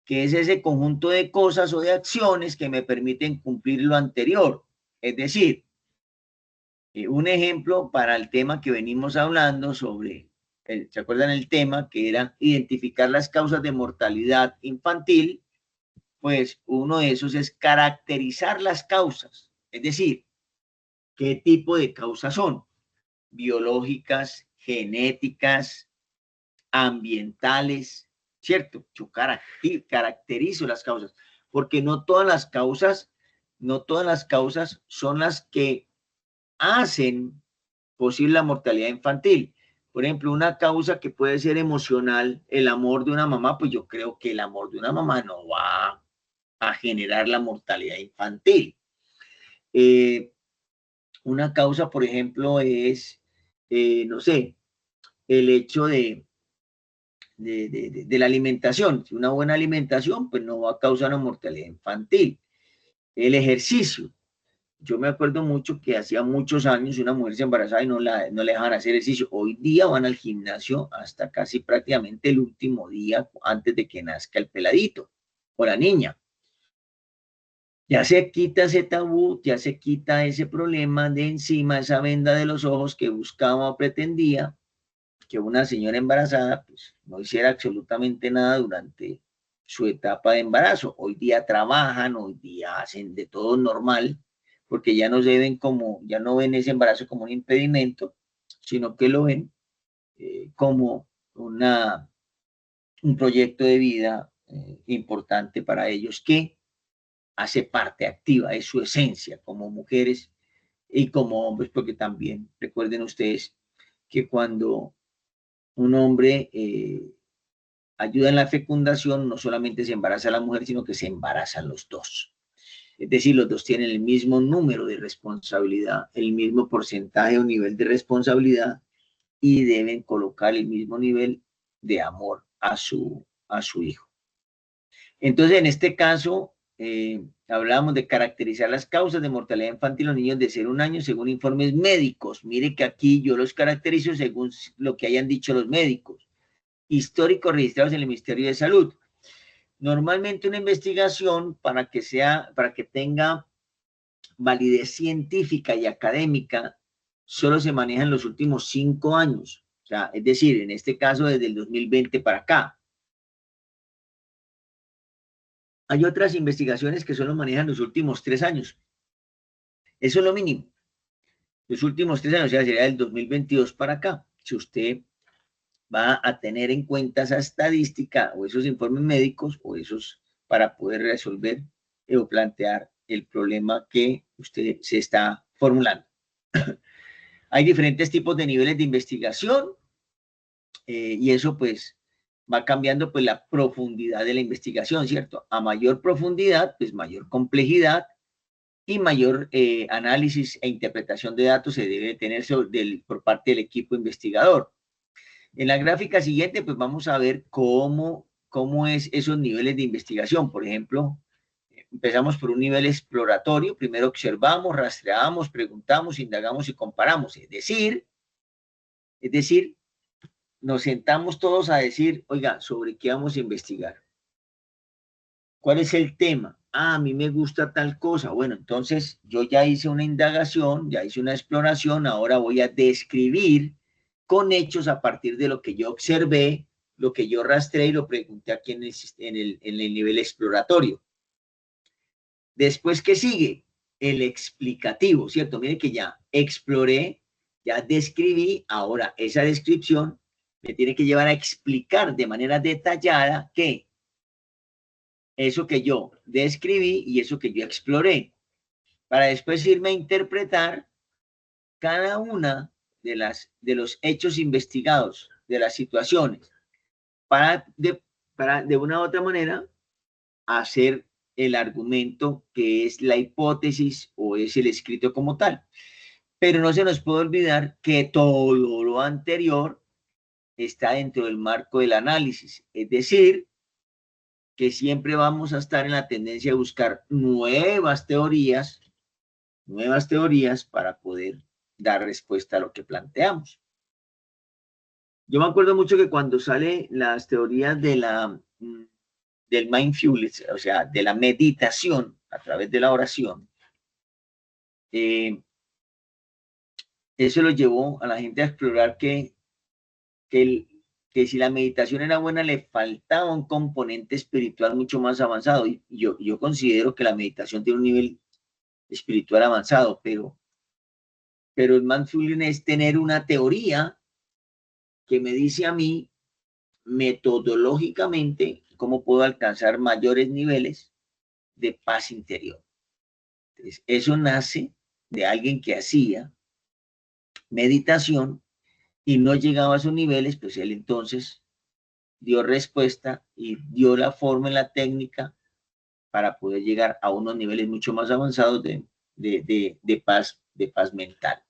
que es ese conjunto de cosas o de acciones que me permiten cumplir lo anterior. Es decir, un ejemplo para el tema que venimos hablando sobre, ¿se acuerdan el tema? Que era identificar las causas de mortalidad infantil. Pues uno de esos es caracterizar las causas, es decir, qué tipo de causas son, biológicas, genéticas, ambientales, ¿cierto? Yo caracterizo las causas, porque no todas las causas son las que hacen posible la mortalidad infantil. Por ejemplo, una causa que puede ser emocional, el amor de una mamá, pues yo creo que el amor de una mamá no va a generar la mortalidad infantil. Una causa, por ejemplo, es, no sé, el hecho de la alimentación. Si una buena alimentación, pues no va a causar una mortalidad infantil. El ejercicio. Yo me acuerdo mucho que hacía muchos años una mujer se embarazaba y no le dejaban hacer ejercicio. Hoy día van al gimnasio hasta casi prácticamente el último día antes de que nazca el peladito o la niña. Ya se quita ese tabú, ya se quita ese problema de encima, esa venda de los ojos que buscaba o pretendía que una señora embarazada pues, no hiciera absolutamente nada durante su etapa de embarazo. Hoy día trabajan, hoy día hacen de todo normal, porque ya no se ven como, ya no ven ese embarazo como un impedimento, sino que lo ven como un proyecto de vida importante para ellos que hace parte activa de su esencia como mujeres y como hombres, porque también recuerden ustedes que cuando un hombre ayuda en la fecundación, no solamente se embaraza la mujer, sino que se embarazan los dos. Es decir, los dos tienen el mismo número de responsabilidad, el mismo porcentaje o nivel de responsabilidad y deben colocar el mismo nivel de amor a su hijo. Entonces, en este caso, hablamos de caracterizar las causas de mortalidad infantil en los niños de 0 a 1 año según informes médicos. Mire que aquí yo los caracterizo según lo que hayan dicho los médicos, históricos registrados en el Ministerio de Salud. Normalmente una investigación para que tenga validez científica y académica solo se maneja en los últimos 5 años. O sea, es decir, en este caso desde el 2020 para acá. Hay otras investigaciones que solo manejan los últimos 3 años. Eso es lo mínimo. Los últimos 3 años, o sea, sería del 2022 para acá. Si usted va a tener en cuenta esa estadística o esos informes médicos o esos para poder resolver o plantear el problema que usted se está formulando. Hay diferentes tipos de niveles de investigación y eso pues va cambiando pues la profundidad de la investigación, ¿cierto? A mayor profundidad, pues mayor complejidad y mayor análisis e interpretación de datos se debe tener por parte del equipo investigador. En la gráfica siguiente, pues vamos a ver cómo es esos niveles de investigación. Por ejemplo, empezamos por un nivel exploratorio. Primero observamos, rastreamos, preguntamos, indagamos y comparamos. Es decir, nos sentamos todos a decir, oiga, ¿sobre qué vamos a investigar? ¿Cuál es el tema? Ah, a mí me gusta tal cosa. Bueno, entonces yo ya hice una indagación, ya hice una exploración, ahora voy a describir con hechos a partir de lo que yo observé, lo que yo rastreé y lo pregunté aquí en el nivel exploratorio. Después, ¿qué sigue? El explicativo, ¿cierto? Miren que ya exploré, ya describí, ahora esa descripción me tiene que llevar a explicar de manera detallada qué eso que yo describí y eso que yo exploré, para después irme a interpretar cada una de los hechos investigados, de las situaciones, para de una u otra manera hacer el argumento que es la hipótesis o es el escrito como tal. Pero no se nos puede olvidar que todo lo anterior está dentro del marco del análisis, es decir, que siempre vamos a estar en la tendencia de buscar nuevas teorías para poder dar respuesta a lo que planteamos. Yo me acuerdo mucho que cuando salen las teorías del mindfulness, o sea, de la meditación a través de la oración, eso lo llevó a la gente a explorar que, que si la meditación era buena, le faltaba un componente espiritual mucho más avanzado. Y yo considero que la meditación tiene un nivel espiritual avanzado, pero el mindfulness es tener una teoría que me dice a mí metodológicamente cómo puedo alcanzar mayores niveles de paz interior. Entonces, eso nace de alguien que hacía meditación y no llegaba a esos niveles, pues él entonces dio respuesta y dio la forma en la técnica para poder llegar a unos niveles mucho más avanzados de paz mental.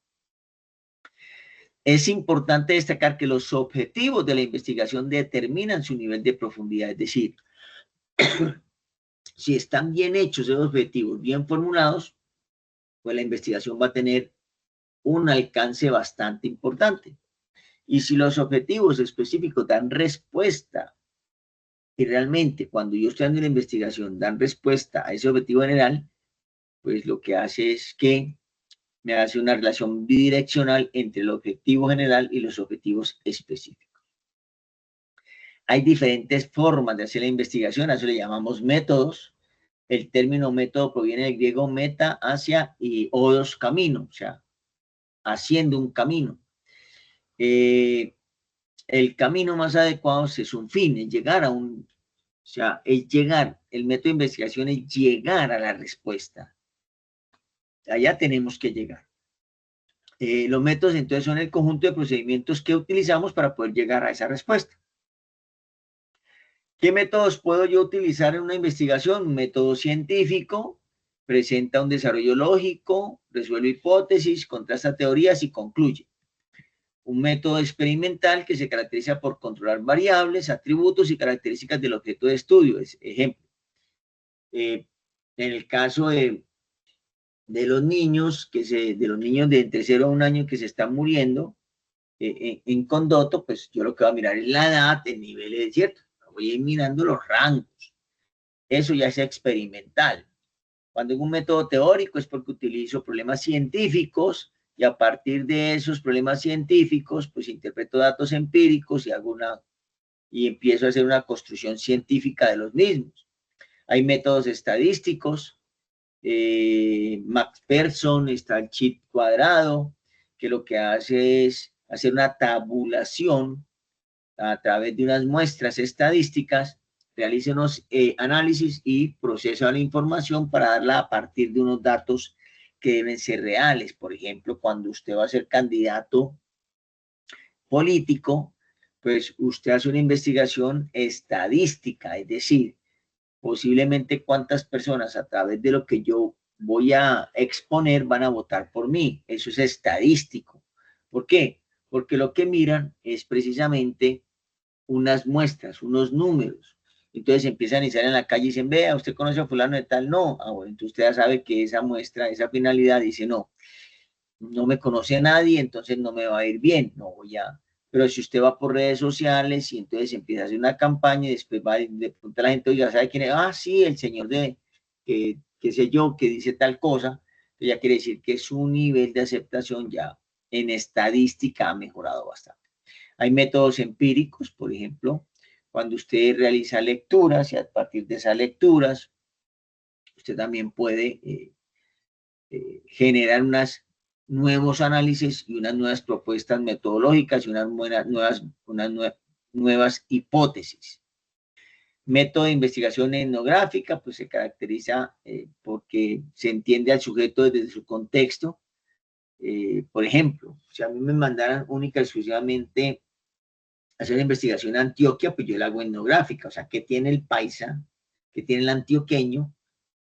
Es importante destacar que los objetivos de la investigación determinan su nivel de profundidad, es decir, si están bien hechos esos objetivos, bien formulados, pues la investigación va a tener un alcance bastante importante. Y si los objetivos específicos dan respuesta, y realmente cuando yo estoy dando una investigación dan respuesta a ese objetivo general, pues lo que hace es que me hace una relación bidireccional entre el objetivo general y los objetivos específicos. Hay diferentes formas de hacer la investigación, a eso le llamamos métodos. El término método proviene del griego meta, hacia, y odos, camino, o sea, haciendo un camino. El camino más adecuado es un fin, es llegar a un, o sea, es llegar, el método de investigación es llegar a la respuesta. Allá tenemos que llegar. Los métodos entonces son el conjunto de procedimientos que utilizamos para poder llegar a esa respuesta. ¿Qué métodos puedo yo utilizar en una investigación? Un método científico, presenta un desarrollo lógico, resuelve hipótesis, contrasta teorías y concluye. Un método experimental que se caracteriza por controlar variables, atributos y características del objeto de estudio. Ejemplo, en el caso de los niños, de los niños de entre 0 a 1 año que se están muriendo en condoto, pues yo lo que voy a mirar es la edad, el nivel de cierto. Voy a ir mirando los rangos. Eso ya es experimental. Cuando en un método teórico es porque utilizo problemas científicos y a partir de esos problemas científicos, pues interpreto datos empíricos y empiezo a hacer una construcción científica de los mismos. Hay métodos estadísticos, McPherson, está el chip cuadrado, que lo que hace es hacer una tabulación a través de unas muestras estadísticas, realiza unos análisis y procesa la información para darla a partir de unos datos que deben ser reales. Por ejemplo, cuando usted va a ser candidato político, pues usted hace una investigación estadística, es decir, posiblemente cuántas personas a través de lo que yo voy a exponer van a votar por mí. Eso es estadístico. ¿Por qué? porque lo que miran es precisamente unas muestras, unos números. Entonces empiezan a iniciar en la calle y dicen, vea, ¿usted conoce a fulano de tal? No. Ah, bueno, entonces usted ya sabe que esa muestra, esa finalidad dice, no, no me conoce a nadie, entonces no me va a ir bien, no voy a... Pero si usted va por redes sociales y entonces empieza a hacer una campaña y después va y le pregunta a la gente, oiga, ¿sabe quién es? Ah, sí, el señor de, que sé yo, que dice tal cosa, ya quiere decir que su nivel de aceptación ya en estadística ha mejorado bastante. Hay métodos empíricos, por ejemplo, cuando usted realiza lecturas y a partir de esas lecturas, usted también puede generar unos nuevos análisis y unas nuevas propuestas metodológicas y nuevas hipótesis. Método de investigación etnográfica, pues se caracteriza porque se entiende al sujeto desde su contexto. Por ejemplo, si a mí me mandaran única y exclusivamente hacer una investigación en Antioquia, pues yo la hago etnográfica, o sea, ¿qué tiene el paisa, qué tiene el antioqueño,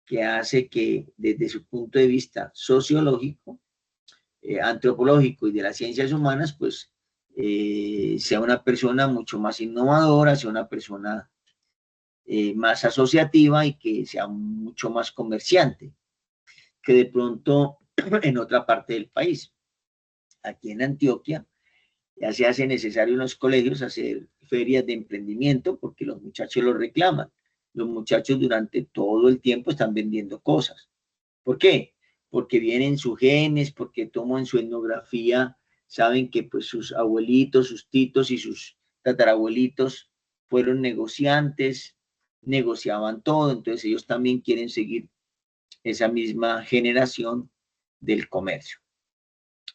que hace que desde su punto de vista sociológico, antropológico y de las ciencias humanas, pues sea una persona mucho más innovadora, sea una persona más asociativa y que sea mucho más comerciante que de pronto en otra parte del país? Aquí en Antioquia ya se hace necesario en los colegios hacer ferias de emprendimiento porque los muchachos lo reclaman. Los muchachos durante todo el tiempo están vendiendo cosas. ¿Por qué? Porque vienen sus genes, porque toman su etnografía, saben que pues sus abuelitos, sus titos y sus tatarabuelitos fueron negociantes, negociaban todo, entonces ellos también quieren seguir esa misma generación del comercio.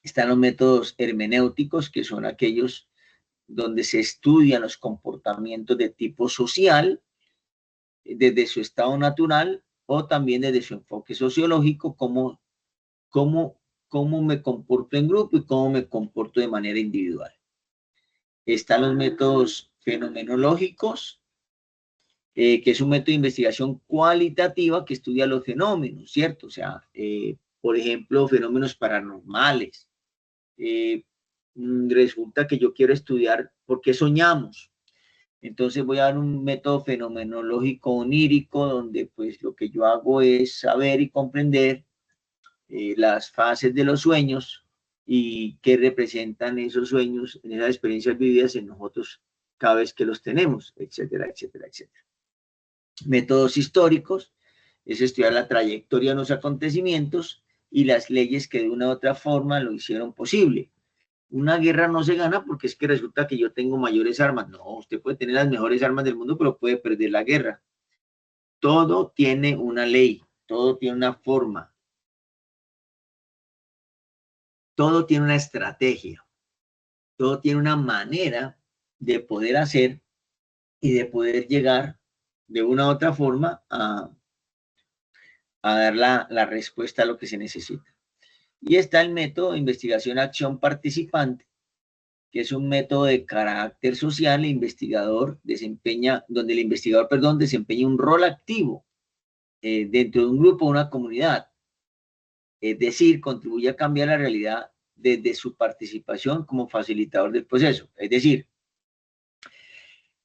Están los métodos hermenéuticos, que son aquellos donde se estudian los comportamientos de tipo social desde su estado natural o también desde su enfoque sociológico, cómo me comporto en grupo y cómo me comporto de manera individual. Están los métodos fenomenológicos, que es un método de investigación cualitativa que estudia los fenómenos, ¿cierto? O sea, por ejemplo, fenómenos paranormales. Resulta que yo quiero estudiar por qué soñamos. Entonces voy a dar un método fenomenológico onírico donde pues lo que yo hago es saber y comprender las fases de los sueños y qué representan esos sueños en esas experiencias vividas en nosotros cada vez que los tenemos, etcétera, etcétera, etcétera. Métodos históricos es estudiar la trayectoria de los acontecimientos y las leyes que de una u otra forma lo hicieron posible. Una guerra no se gana porque es que resulta que yo tengo mayores armas. No, usted puede tener las mejores armas del mundo, pero puede perder la guerra. Todo tiene una ley, todo tiene una forma, todo tiene una estrategia, todo tiene una manera de poder hacer y de poder llegar de una u otra forma a dar la respuesta a lo que se necesita. Y está el método de investigación-acción participante, que es un método de carácter social. El investigador desempeña, donde el investigador, perdón, desempeña un rol activo dentro de un grupo o una comunidad. Es decir, contribuye a cambiar la realidad desde su participación como facilitador del proceso. Es decir,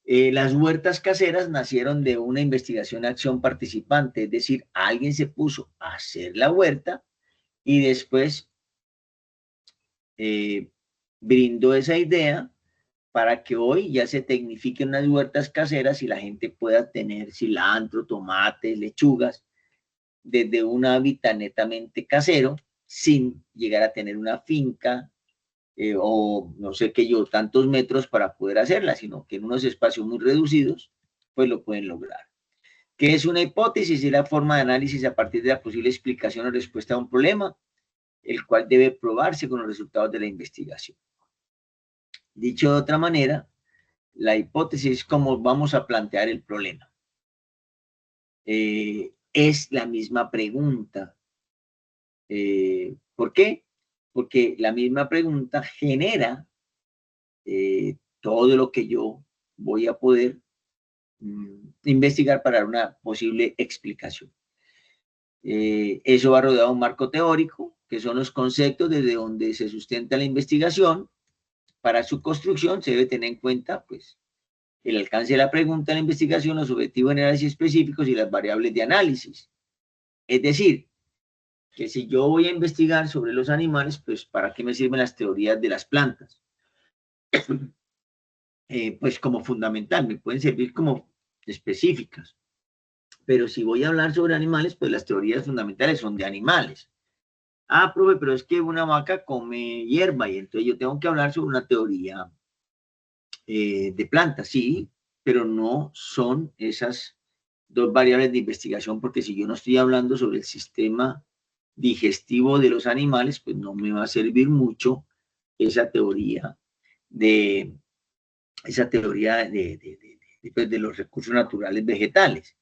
las huertas caseras nacieron de una investigación-acción participante, es decir, alguien se puso a hacer la huerta y después brindó esa idea para que hoy ya se tecnifiquen unas huertas caseras y la gente pueda tener cilantro, tomates, lechugas, desde un hábitat netamente casero, sin llegar a tener una finca o no sé qué yo, tantos metros para poder hacerla, sino que en unos espacios muy reducidos, pues lo pueden lograr. ¿Qué es una hipótesis? Es la forma de análisis a partir de la posible explicación o respuesta a un problema, el cual debe probarse con los resultados de la investigación. Dicho de otra manera, la hipótesis es cómo vamos a plantear el problema. Es la misma pregunta. ¿Por qué? Porque la misma pregunta genera todo lo que yo voy a poder investigar para dar una posible explicación. Eso va rodeado de un marco teórico, que son los conceptos desde donde se sustenta la investigación, para su construcción se debe tener en cuenta, pues, el alcance de la pregunta de la investigación, los objetivos generales y específicos y las variables de análisis. Es decir, que si yo voy a investigar sobre los animales, pues, ¿para qué me sirven las teorías de las plantas? Pues como fundamental, me pueden servir como específicas. Pero si voy a hablar sobre animales, pues las teorías fundamentales son de animales. Ah, profe, pero es que una vaca come hierba y entonces yo tengo que hablar sobre una teoría de plantas, sí, pero no son esas dos variables de investigación, porque si yo no estoy hablando sobre el sistema digestivo de los animales, pues no me va a servir mucho esa teoría de, pues, de los recursos naturales vegetales,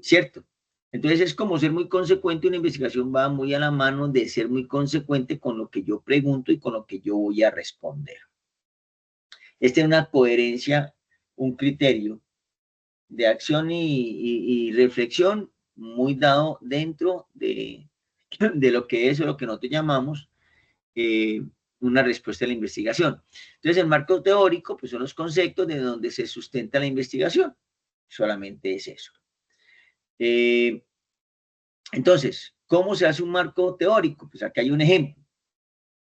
¿cierto? Entonces es como ser muy consecuente, una investigación va muy a la mano de ser muy consecuente con lo que yo pregunto y con lo que yo voy a responder. Esta es una coherencia, un criterio de acción y reflexión muy dado dentro de lo que es o lo que nosotros llamamos una respuesta a la investigación. Entonces, el marco teórico, pues son los conceptos de donde se sustenta la investigación. Solamente es eso. Entonces, ¿cómo se hace un marco teórico? Pues aquí hay un ejemplo.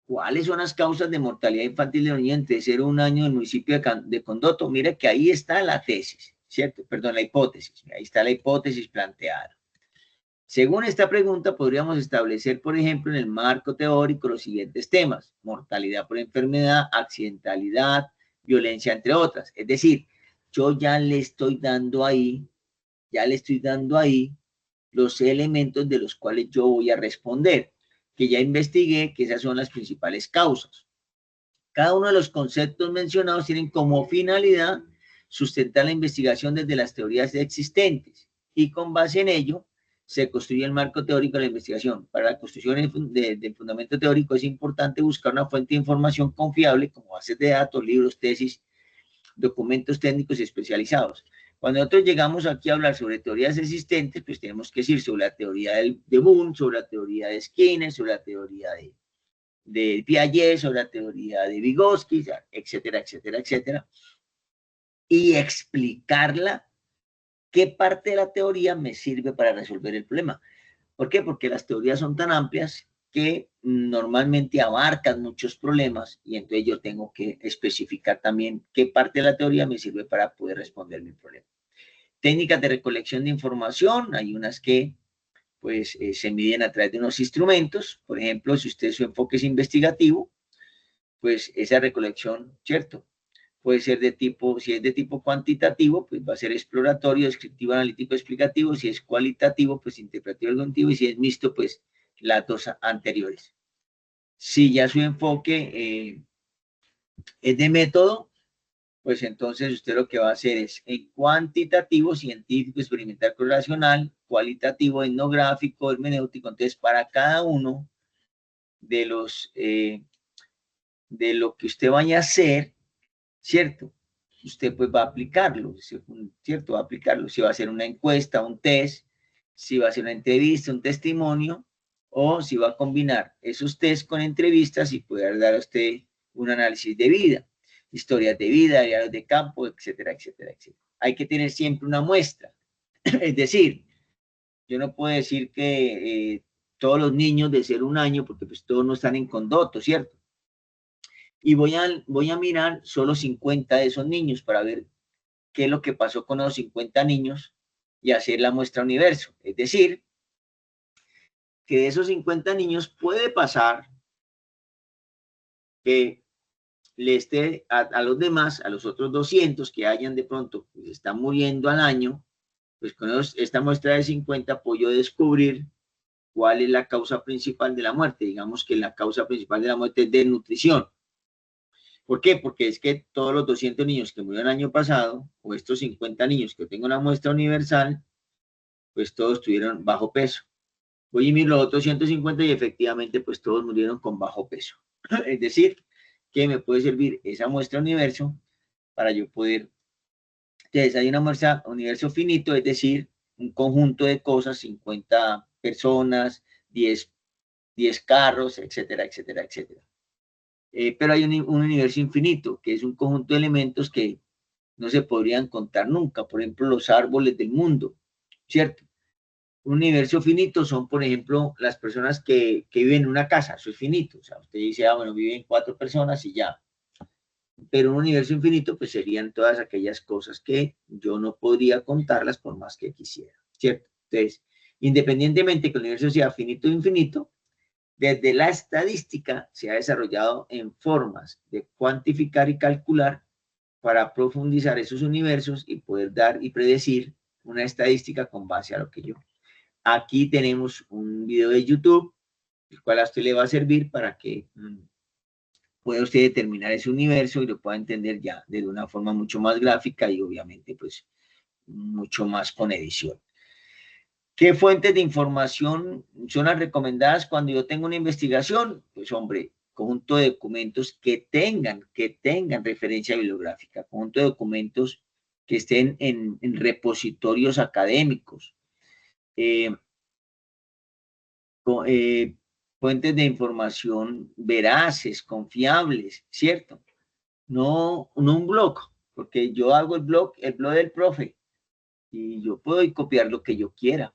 ¿Cuáles son las causas de mortalidad infantil de los niños entre 0 y 1 año en el municipio de Condoto? Mira que ahí está la tesis, ¿cierto? Perdón, la hipótesis. Ahí está la hipótesis planteada. Según esta pregunta, podríamos establecer, por ejemplo, en el marco teórico los siguientes temas: mortalidad por enfermedad, accidentalidad, violencia, entre otras. Es decir, yo ya le estoy dando ahí los elementos de los cuales yo voy a responder, que ya investigué que esas son las principales causas. Cada uno de los conceptos mencionados tienen como finalidad sustentar la investigación desde las teorías existentes y con base en ello se construye el marco teórico de la investigación. Para la construcción del fundamento teórico es importante buscar una fuente de información confiable como bases de datos, libros, tesis, documentos técnicos y especializados. Cuando nosotros llegamos aquí a hablar sobre teorías existentes, pues tenemos que decir sobre la teoría de Boone, sobre la teoría de Skinner, sobre la teoría de Piaget, sobre la teoría de Vygotsky, etcétera, etcétera, etcétera, y explicarla, qué parte de la teoría me sirve para resolver el problema. ¿Por qué? Porque las teorías son tan amplias que normalmente abarcan muchos problemas y entonces yo tengo que especificar también qué parte de la teoría me sirve para poder responder mi problema. Técnicas de recolección de información, hay unas que pues se miden a través de unos instrumentos. Por ejemplo, si usted su enfoque es investigativo, pues esa recolección, ¿cierto? Puede ser de tipo, si es de tipo cuantitativo, pues va a ser exploratorio, descriptivo, analítico, explicativo. Si es cualitativo, pues interpretativo, argumentativo. Y si es mixto, pues las dos anteriores. Si ya su enfoque es de método, pues entonces usted lo que va a hacer es en cuantitativo, científico, experimental, correlacional, cualitativo, etnográfico, hermenéutico. Entonces, para cada uno de los de lo que usted vaya a hacer, ¿cierto? Usted pues va a aplicarlo, ¿cierto? Va a aplicarlo. Si va a hacer una encuesta, un test, si va a hacer una entrevista, un testimonio, o si va a combinar esos test con entrevistas y poder dar a usted un análisis de vida, historias de vida, diarios de campo, etcétera, etcétera, etcétera. Hay que tener siempre una muestra. Es decir, yo no puedo decir que todos los niños de 0 a 1 año, porque pues todos no están en Condoto, ¿cierto? Y voy a mirar solo 50 de esos niños para ver qué es lo que pasó con los 50 niños y hacer la muestra universo. Es decir, que de esos 50 niños puede pasar que le esté a los demás, a los otros 200 que hayan de pronto, pues están muriendo al año, pues con esta muestra de 50 puedo descubrir cuál es la causa principal de la muerte. Digamos que la causa principal de la muerte es desnutrición. ¿Por qué? Porque es que todos los 200 niños que murieron el año pasado, o estos 50 niños que tengo una muestra universal, pues todos tuvieron bajo peso. Voy a mirar los otros 150 y efectivamente pues todos murieron con bajo peso. Es decir, que me puede servir esa muestra universo para yo poder... Entonces hay una muestra universo finito, es decir, un conjunto de cosas, 50 personas, 10 carros, etcétera, etcétera, etcétera. pero hay un universo infinito, que es un conjunto de elementos que no se podrían contar nunca. Por ejemplo, los árboles del mundo, ¿cierto? Un universo finito son, por ejemplo, las personas que viven en una casa, eso es finito. O sea, usted dice, ah, bueno, viven 4 personas y ya. Pero un universo infinito, pues serían todas aquellas cosas que yo no podría contarlas por más que quisiera, ¿cierto? Entonces, independientemente que el universo sea finito o infinito, desde la estadística se ha desarrollado en formas de cuantificar y calcular para profundizar esos universos y poder dar y predecir una estadística con base a lo que yo. Aquí tenemos un video de YouTube, el cual a usted le va a servir para que pueda usted determinar ese universo y lo pueda entender ya de una forma mucho más gráfica y obviamente pues mucho más con edición. ¿Qué fuentes de información son las recomendadas cuando yo tengo una investigación? Pues hombre, conjunto de documentos que tengan referencia bibliográfica, conjunto de documentos que estén en repositorios académicos, eh, eh, fuentes de información veraces, confiables, ¿cierto? No un blog, porque yo hago el blog del profe, y yo puedo copiar lo que yo quiera.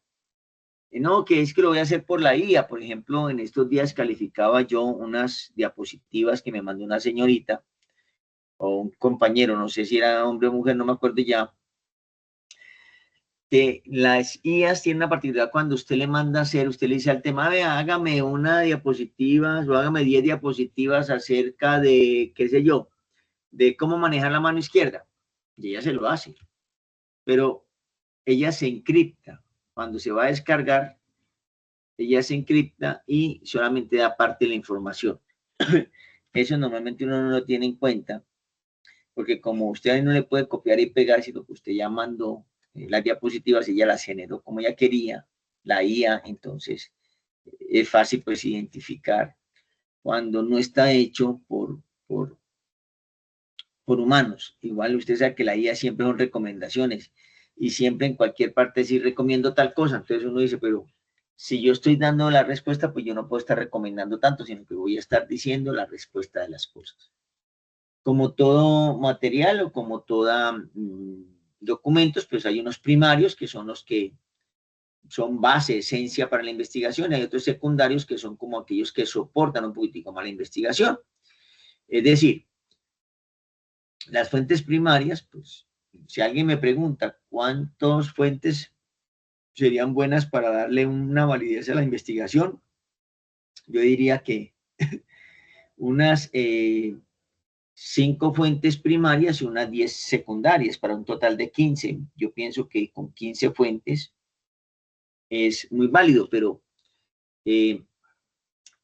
No, que es que lo voy a hacer por la IA. Por ejemplo, en estos días calificaba yo unas diapositivas que me mandó una señorita o un compañero, no sé si era hombre o mujer, no me acuerdo ya, que las IAs tienen una particularidad cuando usted le manda a hacer, usted le dice al tema, vea, hágame una diapositiva o hágame 10 diapositivas acerca de, qué sé yo, de cómo manejar la mano izquierda. Y ella se lo hace. Pero ella se encripta. Cuando se va a descargar, ella se encripta y solamente da parte de la información. Eso normalmente uno no lo tiene en cuenta, porque como usted no le puede copiar y pegar, sino que usted ya mandó las diapositivas, ella las generó como ella quería, la IA, entonces es fácil pues identificar cuando no está hecho por humanos. Igual usted sabe que la IA siempre son recomendaciones y siempre en cualquier parte sí recomiendo tal cosa. Entonces uno dice, pero si yo estoy dando la respuesta, pues yo no puedo estar recomendando tanto, sino que voy a estar diciendo la respuesta de las cosas. Como todo material o como toda documentos, pues hay unos primarios que son los que son base, esencia para la investigación, y hay otros secundarios que son como aquellos que soportan un poquitico más la investigación. Es decir, las fuentes primarias, pues, si alguien me pregunta cuántas fuentes serían buenas para darle una validez a la investigación, yo diría que unas 5 fuentes primarias y unas 10 secundarias para un total de 15. Yo pienso que con 15 fuentes es muy válido, pero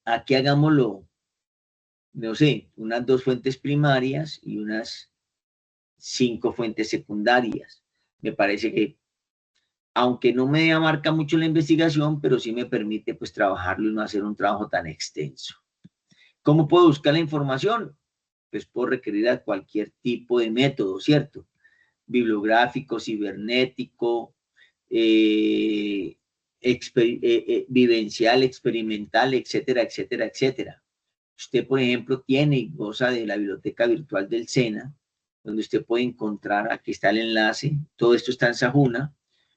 aquí hagámoslo, no sé, unas 2 fuentes primarias y unas 5 fuentes secundarias. Me parece que aunque no me abarca mucho la investigación, pero sí me permite pues trabajarlo y no hacer un trabajo tan extenso. ¿Cómo puedo buscar la información? Pues puedo requerir a cualquier tipo de método, ¿cierto? Bibliográfico, cibernético, vivencial, experimental, etcétera, etcétera, etcétera. Usted, por ejemplo, tiene y goza de la biblioteca virtual del SENA, donde usted puede encontrar, aquí está el enlace, todo esto está en Sajuna,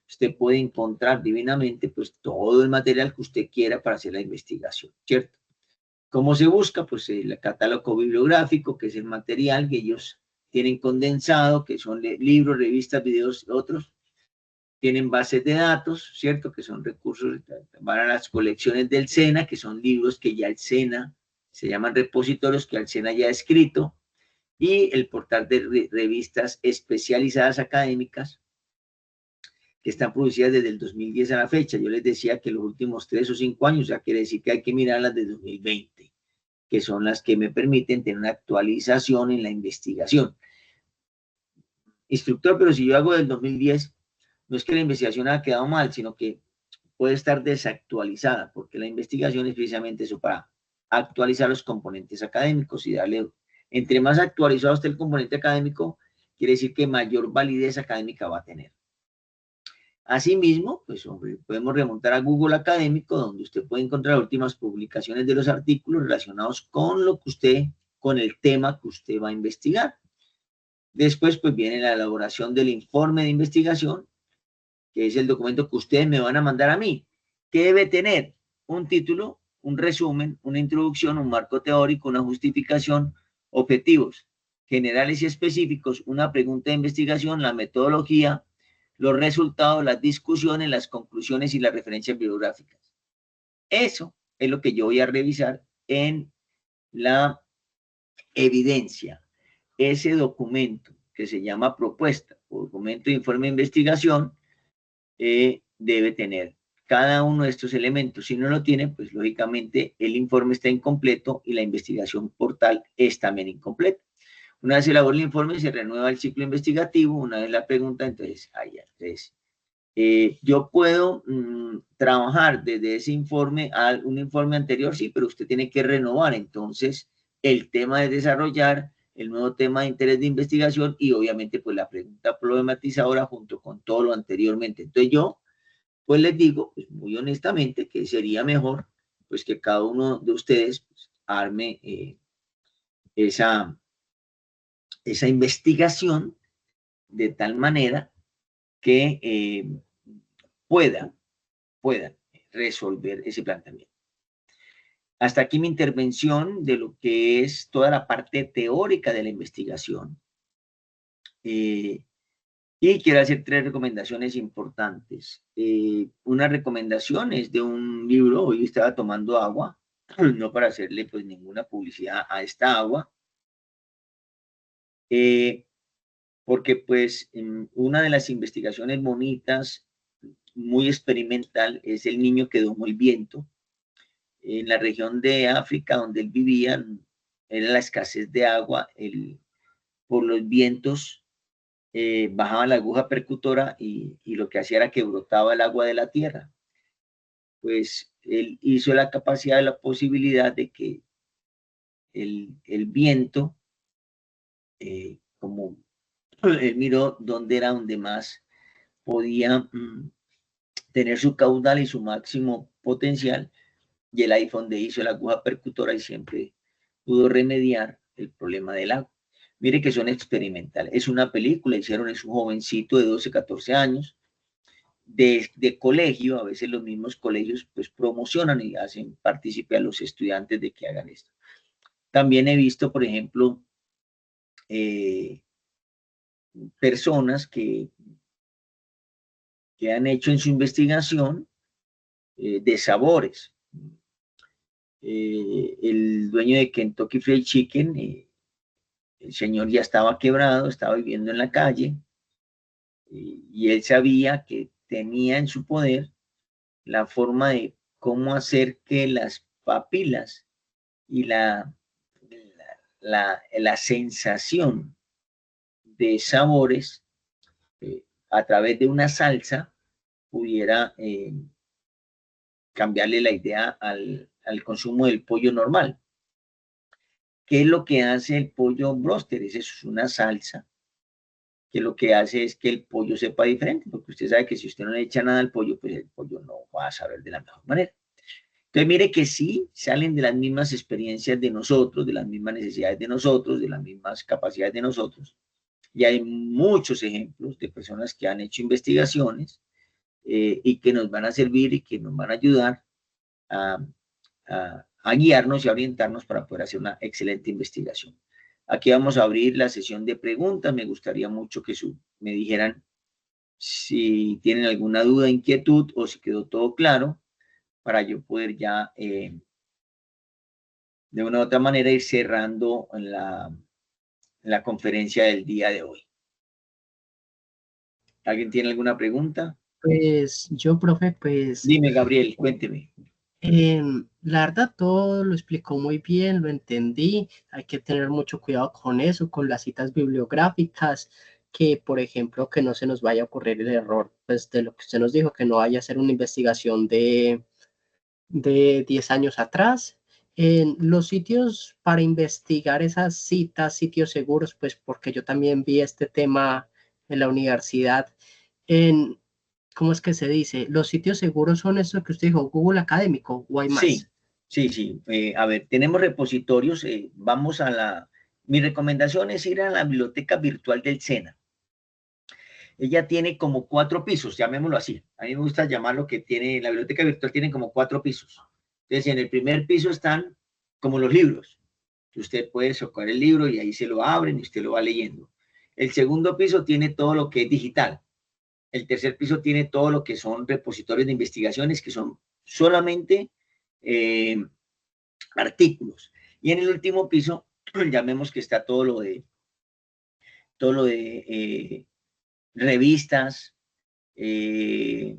usted puede encontrar divinamente pues todo el material que usted quiera para hacer la investigación, ¿cierto? ¿Cómo se busca? Pues el catálogo bibliográfico, que es el material que ellos tienen condensado, que son libros, revistas, videos, otros. Tienen bases de datos, ¿cierto? Que son recursos para las colecciones del SENA, que son libros que ya el SENA, se llaman repositorios que el SENA ya ha escrito, y el portal de revistas especializadas académicas, que están producidas desde el 2010 a la fecha. Yo les decía que los últimos 3 o 5 años, ya quiere decir que hay que mirarlas de 2020, que son las que me permiten tener una actualización en la investigación. Instructor, pero si yo hago del 2010, no es que la investigación haya quedado mal, sino que puede estar desactualizada, porque la investigación es precisamente eso, para actualizar los componentes académicos y darle, entre más actualizado esté el componente académico, quiere decir que mayor validez académica va a tener. Asimismo, pues hombre, podemos remontar a Google Académico, donde usted puede encontrar las últimas publicaciones de los artículos relacionados con lo que usted con el tema que usted va a investigar. Después, pues viene la elaboración del informe de investigación, que es el documento que ustedes me van a mandar a mí, que debe tener un título, un resumen, una introducción, un marco teórico, una justificación, objetivos generales y específicos, una pregunta de investigación, la metodología, los resultados, las discusiones, las conclusiones y las referencias bibliográficas. Eso es lo que yo voy a revisar en la evidencia. Ese documento que se llama propuesta o documento de informe de investigación debe tener cada uno de estos elementos. Si no lo tiene, pues lógicamente el informe está incompleto y la investigación portal es también incompleta. Una vez se elabora el informe, se renueva el ciclo investigativo. Una vez la pregunta, entonces, yo puedo trabajar desde ese informe a un informe anterior, sí, pero usted tiene que renovar entonces el tema de desarrollar el nuevo tema de interés de investigación y obviamente pues la pregunta problematizadora junto con todo lo anteriormente. Entonces yo pues les digo pues, muy honestamente que sería mejor pues que cada uno de ustedes pues, arme esa investigación de tal manera que pueda resolver ese planteamiento. Hasta aquí mi intervención de lo que es toda la parte teórica de la investigación. Y quiero hacer 3 recomendaciones importantes. Una recomendación es de un libro, hoy estaba tomando agua, no para hacerle pues ninguna publicidad a esta agua, porque pues una de las investigaciones bonitas, muy experimental, es el niño que domó el viento. En la región de África donde él vivía, era la escasez de agua, por los vientos bajaba la aguja percutora y lo que hacía era que brotaba el agua de la tierra. Pues él hizo la capacidad de la posibilidad de que el viento, como él miró dónde era donde más podía tener su caudal y su máximo potencial, y el iPhone de hizo la aguja percutora y siempre pudo remediar el problema del agua. Mire que son experimentales. Es una película, hicieron, es un jovencito de 12, 14 años, de colegio. A veces los mismos colegios pues promocionan y hacen partícipe a los estudiantes de que hagan esto. También he visto, por ejemplo, personas que han hecho en su investigación de sabores. El dueño de Kentucky Fried Chicken, el señor ya estaba quebrado, estaba viviendo en la calle, y él sabía que tenía en su poder la forma de cómo hacer que las papilas y la sensación de sabores a través de una salsa pudiera cambiarle la idea al consumo del pollo normal. ¿Qué es lo que hace el pollo broster? Es una salsa que lo que hace es que el pollo sepa diferente, porque usted sabe que si usted no le echa nada al pollo, pues el pollo no va a saber de la mejor manera. Entonces, mire que sí, salen de las mismas experiencias de nosotros, de las mismas necesidades de nosotros, de las mismas capacidades de nosotros, y hay muchos ejemplos de personas que han hecho investigaciones y que nos van a servir y que nos van a ayudar a, a guiarnos y a orientarnos para poder hacer una excelente investigación. Aquí vamos a abrir la sesión de preguntas. Me gustaría mucho que me dijeran si tienen alguna duda, inquietud o si quedó todo claro para yo poder ya de una u otra manera ir cerrando en la conferencia del día de hoy. ¿Alguien tiene alguna pregunta? Pues yo, profe, pues... Dime, Gabriel, cuénteme. La verdad, todo lo explicó muy bien, lo entendí. Hay que tener mucho cuidado con eso, con las citas bibliográficas, que por ejemplo, que no se nos vaya a ocurrir el error, pues de lo que usted nos dijo, que no vaya a ser una investigación de 10 años atrás. En los sitios para investigar esas citas, sitios seguros, pues porque yo también vi este tema en la universidad. En, ¿Cómo es que se dice? Los sitios seguros son esos que usted dijo, Google Académico, o hay más. Sí, Sí, sí. A ver, tenemos repositorios. Vamos a la... Mi recomendación es ir a la biblioteca virtual del SENA. Ella tiene como 4 pisos, llamémoslo así. A mí me gusta llamarlo que tiene, la biblioteca virtual tiene como 4 pisos. Entonces, en el primer piso están como los libros. Usted puede sacar el libro y ahí se lo abren y usted lo va leyendo. El segundo piso tiene todo lo que es digital. El tercer piso tiene todo lo que son repositorios de investigaciones, que son solamente eh, artículos. Y en el último piso, llamemos que está todo lo de revistas, eh,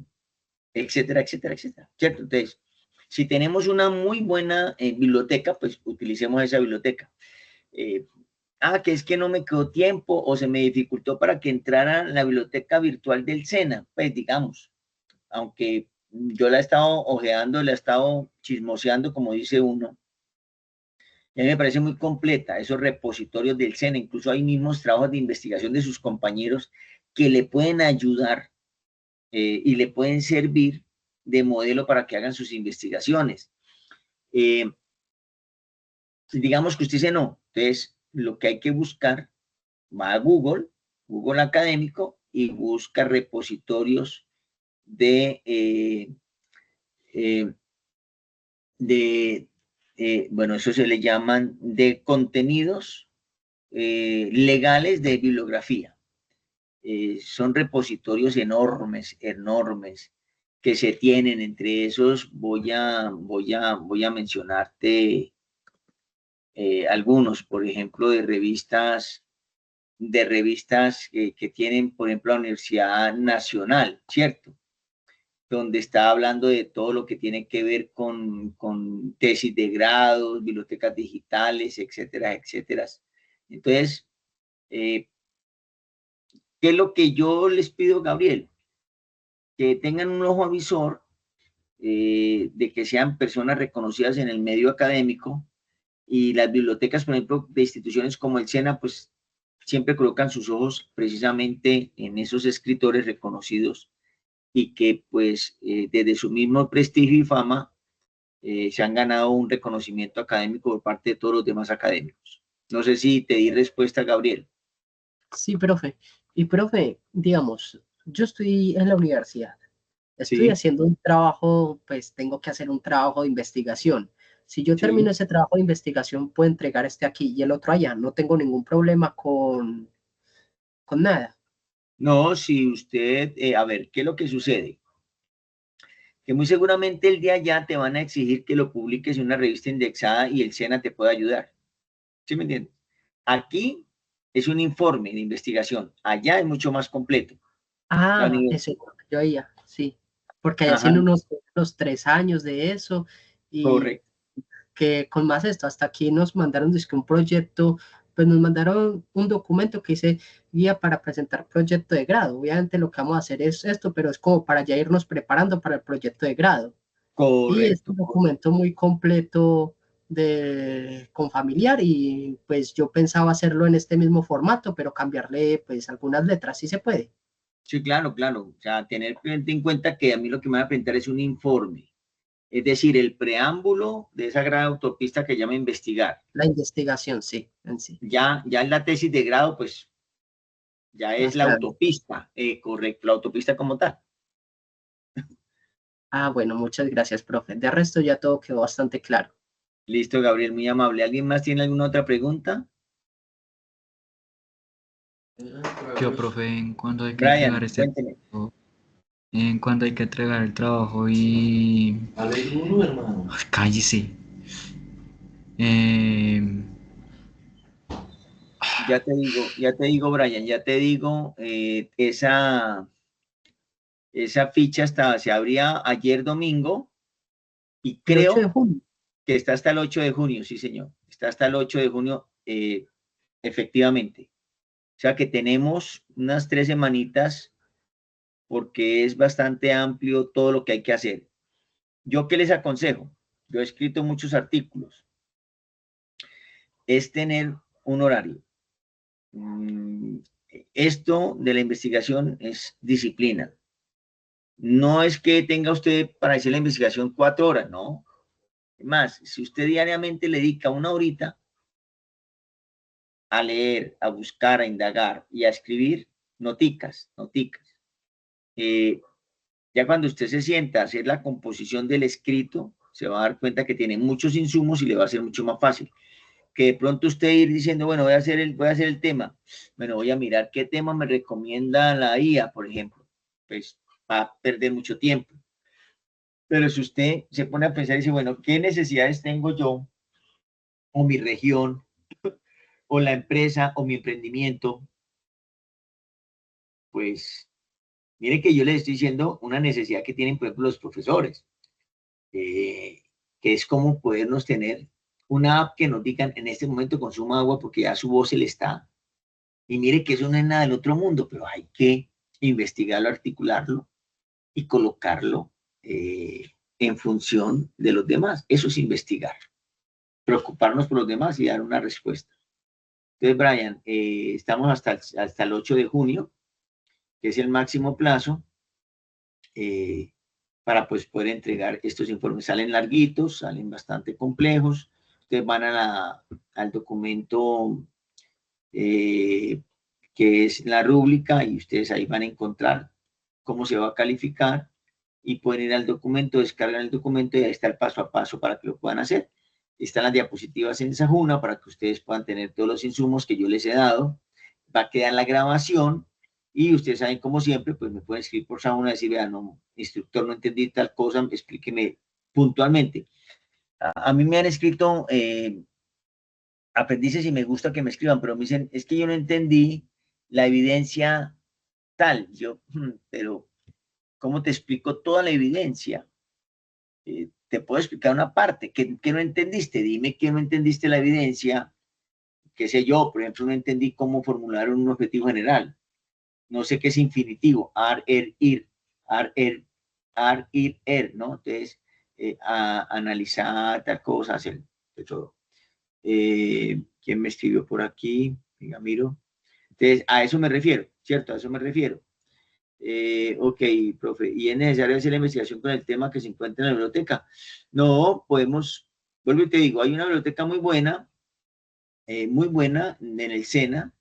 etcétera, etcétera, etcétera. ¿Cierto? Entonces, si tenemos una muy buena biblioteca, pues utilicemos esa biblioteca. Eh, que es que no me quedó tiempo o se me dificultó para que entrara la biblioteca virtual del SENA, pues digamos, aunque yo la he estado ojeando, la he estado chismoseando, como dice uno, y a mí me parece muy completa, esos repositorios del SENA, incluso hay mismos trabajos de investigación de sus compañeros que le pueden ayudar y le pueden servir de modelo para que hagan sus investigaciones. Eh, digamos que usted dice no, entonces lo que hay que buscar, va a Google, Google Académico, y busca repositorios de, eh, de bueno, eso se le llaman de contenidos legales de bibliografía. Son repositorios enormes, enormes, que se tienen. Entre esos voy a mencionarte algunos, por ejemplo, de revistas que tienen, por ejemplo, la Universidad Nacional, ¿cierto? Donde está hablando de todo lo que tiene que ver con tesis de grado, bibliotecas digitales, etcétera, etcétera. Entonces, ¿qué es lo que yo les pido, Gabriel? Que tengan un ojo avisor, de que sean personas reconocidas en el medio académico, y las bibliotecas, por ejemplo, de instituciones como el SENA, pues siempre colocan sus ojos precisamente en esos escritores reconocidos y que pues desde su mismo prestigio y fama se han ganado un reconocimiento académico por parte de todos los demás académicos. No sé si te di respuesta, Gabriel. Sí, profe. Y profe, digamos, yo estoy en la universidad, estoy Sí, haciendo un trabajo, pues tengo que hacer un trabajo de investigación. Si yo termino sí. ese trabajo de investigación, puedo entregar este aquí y el otro allá. No tengo ningún problema con nada. No, si usted, a ver, ¿qué es lo que sucede? Que muy seguramente el día ya te van a exigir que lo publiques en una revista indexada y el SENA te puede ayudar. ¿Sí me entiendes? Aquí es un informe de investigación, allá es mucho más completo. La Ah, universidad, eso yo allá, sí. Porque allá ajá, hacen unos 3 años de eso y correcto. que con más esto, hasta aquí nos mandaron dizque un proyecto, pues nos mandaron un documento que dice guía para presentar proyecto de grado. Obviamente lo que vamos a hacer es esto, pero es como para ya irnos preparando para el proyecto de grado. Y es Correcto, un documento muy completo con familiar y pues yo pensaba hacerlo en este mismo formato, pero cambiarle pues algunas letras, si se puede. sí, claro, claro. O sea, tener en cuenta que a mí lo que me va a presentar es un informe, es decir, el preámbulo de esa gran autopista que llama investigar. La investigación, sí, en sí. Ya en la tesis de grado, pues ya es Más la claro. autopista, correcto, la autopista como tal. Ah, bueno, muchas gracias, profe. De resto ya todo quedó bastante claro. Listo, Gabriel, muy amable. ¿Alguien más tiene alguna otra pregunta? Yo, profe, en cuando hay que entregar Brian, este cuénteme. trabajo, en cuando hay que entregar el trabajo y... Dale duro, hermano. Ay, cállese. Eh, Ya te digo, Brian, ya te digo, esa ficha se abría ayer domingo y El 8 de creo junio. que está hasta el 8 de junio, sí, señor. Está hasta el 8 de junio, efectivamente. O sea que tenemos unas 3 semanitas porque es bastante amplio todo lo que hay que hacer. ¿Yo qué les aconsejo? Yo he escrito muchos artículos. Es tener un horario. Mm, Esto de la investigación es disciplina. No es que tenga usted para hacer la investigación 4 horas, no. Más, si usted diariamente le dedica una horita a leer, a buscar, a indagar y a escribir, noticas. Ya cuando usted se sienta a hacer la composición del escrito, se va a dar cuenta que tiene muchos insumos y le va a ser mucho más fácil. Que de pronto usted ir diciendo, bueno, voy a hacer el tema. Bueno, voy a mirar qué tema me recomienda la IA, por ejemplo. Pues va a perder mucho tiempo. Pero si usted se pone a pensar y dice, bueno, ¿qué necesidades tengo yo o mi región o la empresa o mi emprendimiento? Pues mire que yo les estoy diciendo una necesidad que tienen, por ejemplo, los profesores, que es como podernos tener una app que nos digan en este momento consuma agua porque ya su voz se le está. Y mire que eso no es nada del otro mundo, pero hay que investigarlo, articularlo y colocarlo en función de los demás. Eso es investigar, preocuparnos por los demás y dar una respuesta. Entonces, Brian, estamos hasta el 8 de junio, que es el máximo plazo, para pues poder entregar estos informes. Salen larguitos, salen bastante complejos. Ustedes van al documento que es la rúbrica y ustedes ahí van a encontrar cómo se va a calificar y pueden ir al documento, descargan el documento y ahí está el paso a paso para que lo puedan hacer. Están las diapositivas en Sajuna para que ustedes puedan tener todos los insumos que yo les he dado. Va a quedar la grabación y ustedes saben, como siempre, pues me pueden escribir por Sajuna y decir, vean, no, instructor, no entendí tal cosa, explíqueme puntualmente. A mí me han escrito aprendices y me gusta que me escriban, pero me dicen, es que yo no entendí la evidencia tal. Yo, pero, ¿cómo te explico toda la evidencia? Te puedo explicar una parte. ¿Qué no entendiste? Dime que no entendiste la evidencia. Qué sé yo, por ejemplo, no entendí cómo formular un objetivo general. No sé qué es infinitivo. Ar, ir. Ar, ir, ¿no? Entonces, analizar tal cosa, hacer de todo. ¿Quién me escribió por aquí? Venga, miro. Entonces, a eso me refiero, ¿cierto? A eso me refiero. Ok, profe, ¿y es necesario hacer la investigación con el tema que se encuentra en la biblioteca? No, podemos, vuelvo y te digo, hay una biblioteca muy buena en el SENA,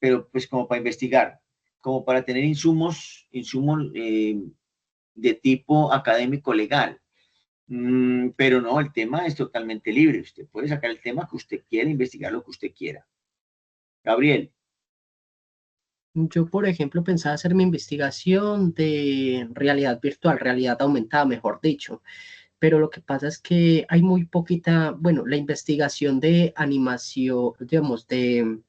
pero pues como para investigar, como para tener insumos de tipo académico legal. Pero no, el tema es totalmente libre. Usted puede sacar el tema que usted quiera, investigar lo que usted quiera. Gabriel. Yo, por ejemplo, pensaba hacer mi investigación de realidad virtual, realidad aumentada, mejor dicho, pero lo que pasa es que hay muy poquita, bueno, la investigación de animación, digamos, de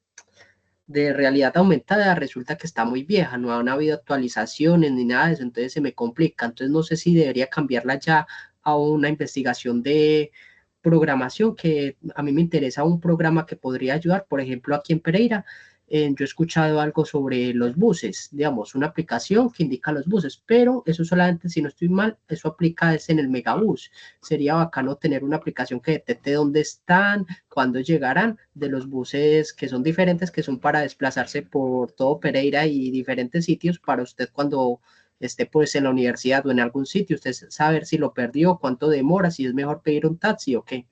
realidad aumentada resulta que está muy vieja, no han habido actualizaciones ni nada de eso, entonces se me complica, entonces no sé si debería cambiarla ya a una investigación de programación, que a mí me interesa un programa que podría ayudar, por ejemplo, aquí en Pereira. Yo he escuchado algo sobre los buses, digamos, una aplicación que indica los buses, pero eso solamente, si no estoy mal, eso aplica es en el megabús. Sería bacano tener una aplicación que detecte dónde están, cuándo llegarán, de los buses que son diferentes, que son para desplazarse por todo Pereira y diferentes sitios para usted cuando esté pues en la universidad o en algún sitio, usted saber si lo perdió, cuánto demora, si es mejor pedir un taxi o qué.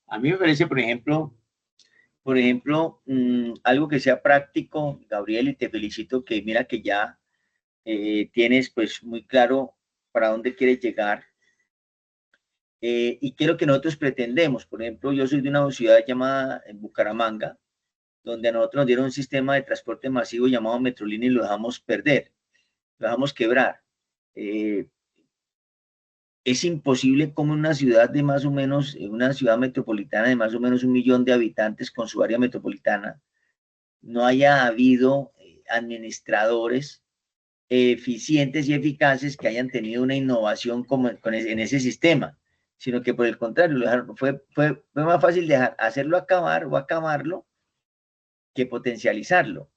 A mí me parece, por ejemplo, algo que sea práctico, Gabriel, y te felicito que mira que ya tienes pues muy claro para dónde quieres llegar y qué es lo que nosotros pretendemos. Por ejemplo, yo soy de una ciudad llamada Bucaramanga, donde a nosotros nos dieron un sistema de transporte masivo llamado Metrolínea y lo dejamos perder, lo dejamos quebrar. Eh, es imposible como una ciudad de más o menos, una ciudad metropolitana de más o menos 1 millón de habitantes con su área metropolitana, no haya habido administradores eficientes y eficaces que hayan tenido una innovación en ese sistema, sino que por el contrario, fue más fácil hacerlo acabar o acabarlo que potencializarlo.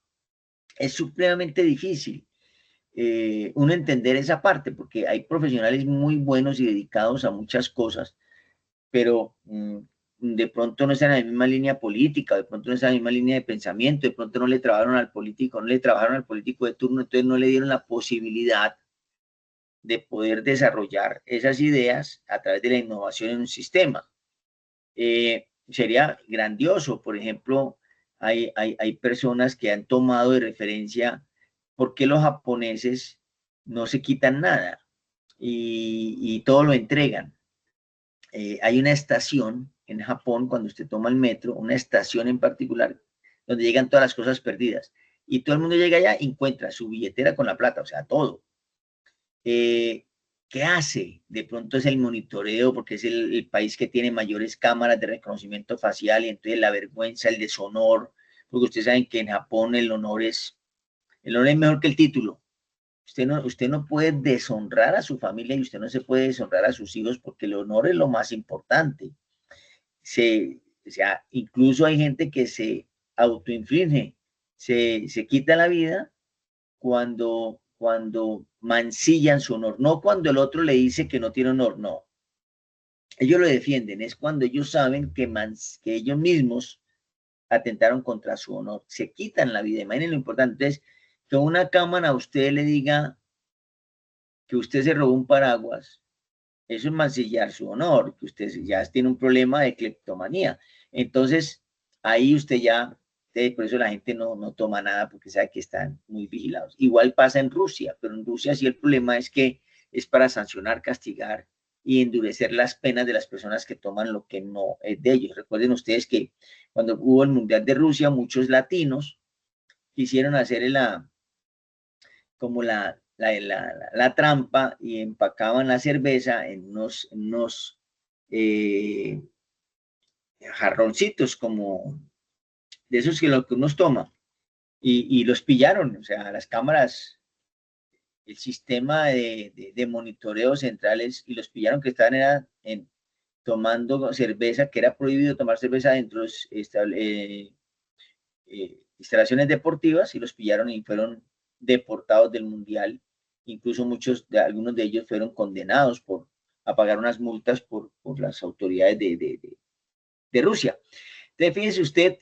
Es supremamente difícil uno entender esa parte, porque hay profesionales muy buenos y dedicados a muchas cosas, pero de pronto no están en la misma línea política, de pronto no están en la misma línea de pensamiento, de pronto no le trabajaron al político, no le trabajaron al político de turno, entonces no le dieron la posibilidad de poder desarrollar esas ideas a través de la innovación en un sistema. Sería grandioso. Por ejemplo, hay personas que han tomado de referencia por qué los japoneses no se quitan nada y todo lo entregan. Hay una estación en Japón, cuando usted toma el metro, una estación en particular, donde llegan todas las cosas perdidas. Y todo el mundo llega allá y encuentra su billetera con la plata, o sea, todo. ¿Qué hace? De pronto es el monitoreo, porque es el país que tiene mayores cámaras de reconocimiento facial, y entonces la vergüenza, el deshonor, porque ustedes saben que en Japón el honor es mejor que el título. Usted no puede deshonrar a su familia y usted no se puede deshonrar a sus hijos, porque el honor es lo más importante. O sea, incluso hay gente que se autoinflige, se quita la vida cuando mancillan su honor, no cuando el otro le dice que no tiene honor, no. Ellos lo defienden, es cuando ellos saben que ellos mismos atentaron contra su honor, se quitan la vida. Imaginen lo importante es que una cámara a usted le diga que usted se robó un paraguas, eso es mancillar su honor, que usted ya tiene un problema de cleptomanía. Entonces, ahí usted ya, por eso la gente no toma nada, porque sabe que están muy vigilados. Igual pasa en Rusia, pero en Rusia sí el problema es que es para sancionar, castigar y endurecer las penas de las personas que toman lo que no es de ellos. Recuerden ustedes que cuando hubo el Mundial de Rusia, muchos latinos quisieron hacer como la trampa y empacaban la cerveza en unos jarroncitos como de esos que lo que uno toma, y los pillaron. O sea, las cámaras, el sistema de monitoreo centrales, y los pillaron que estaban tomando cerveza, que era prohibido tomar cerveza dentro de instalaciones deportivas, y los pillaron y fueron deportados del mundial. Incluso algunos de ellos fueron condenados a pagar unas multas por las autoridades de Rusia. Entonces, fíjese usted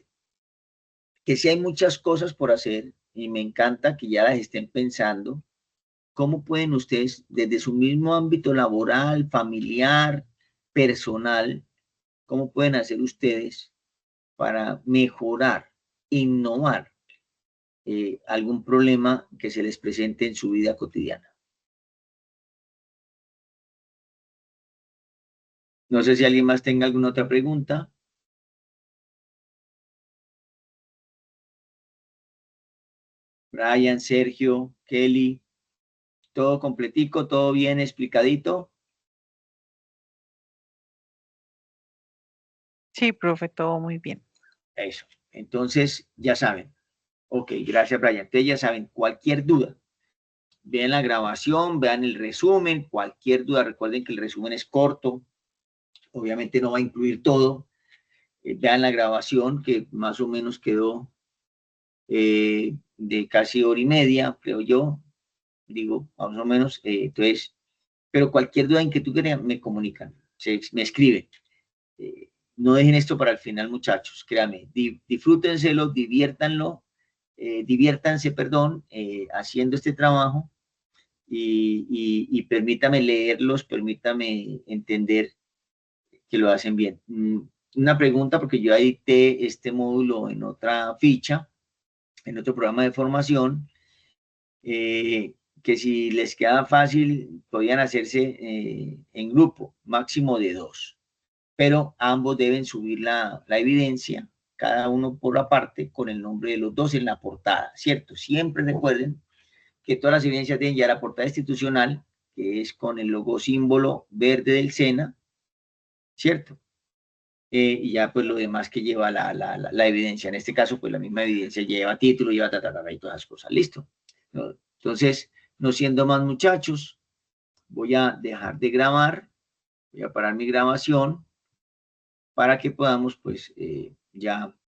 que sí hay muchas cosas por hacer, y me encanta que ya las estén pensando. ¿Cómo pueden ustedes, desde su mismo ámbito laboral, familiar, personal, cómo pueden hacer ustedes para mejorar, innovar algún problema que se les presente en su vida cotidiana? No sé si alguien más tenga alguna otra pregunta. Brian, Sergio, Kelly, todo completico, todo bien explicadito. Sí, profe, todo muy bien. Eso. Entonces, ya saben. Ok, gracias, Brian. Entonces, ya saben, cualquier duda, vean la grabación, vean el resumen, cualquier duda. Recuerden que el resumen es corto, obviamente no va a incluir todo. Vean la grabación, que más o menos quedó de casi hora y media, creo yo, digo, más o menos. Entonces, pero cualquier duda, inquietud que me comunican, me escriben. No dejen esto para el final, muchachos, créanme, disfrútenselo, diviértanse, perdón, haciendo este trabajo, y permítame leerlos, permítame entender que lo hacen bien. Una pregunta, porque yo edité este módulo en otra ficha, en otro programa de formación, que si les queda fácil, podían hacerse en grupo, máximo de 2, pero ambos deben subir la evidencia, cada uno por aparte, con el nombre de los dos en la portada, ¿cierto? Siempre recuerden que todas las evidencias deben llevar a la portada institucional, que es con el logo símbolo verde del SENA, ¿cierto? Y ya pues lo demás que lleva la evidencia. En este caso, pues la misma evidencia lleva título, lleva y todas las cosas. ¿Listo? ¿No? Entonces, no siendo más, muchachos, voy a dejar de grabar, voy a parar mi grabación para que podamos pues ya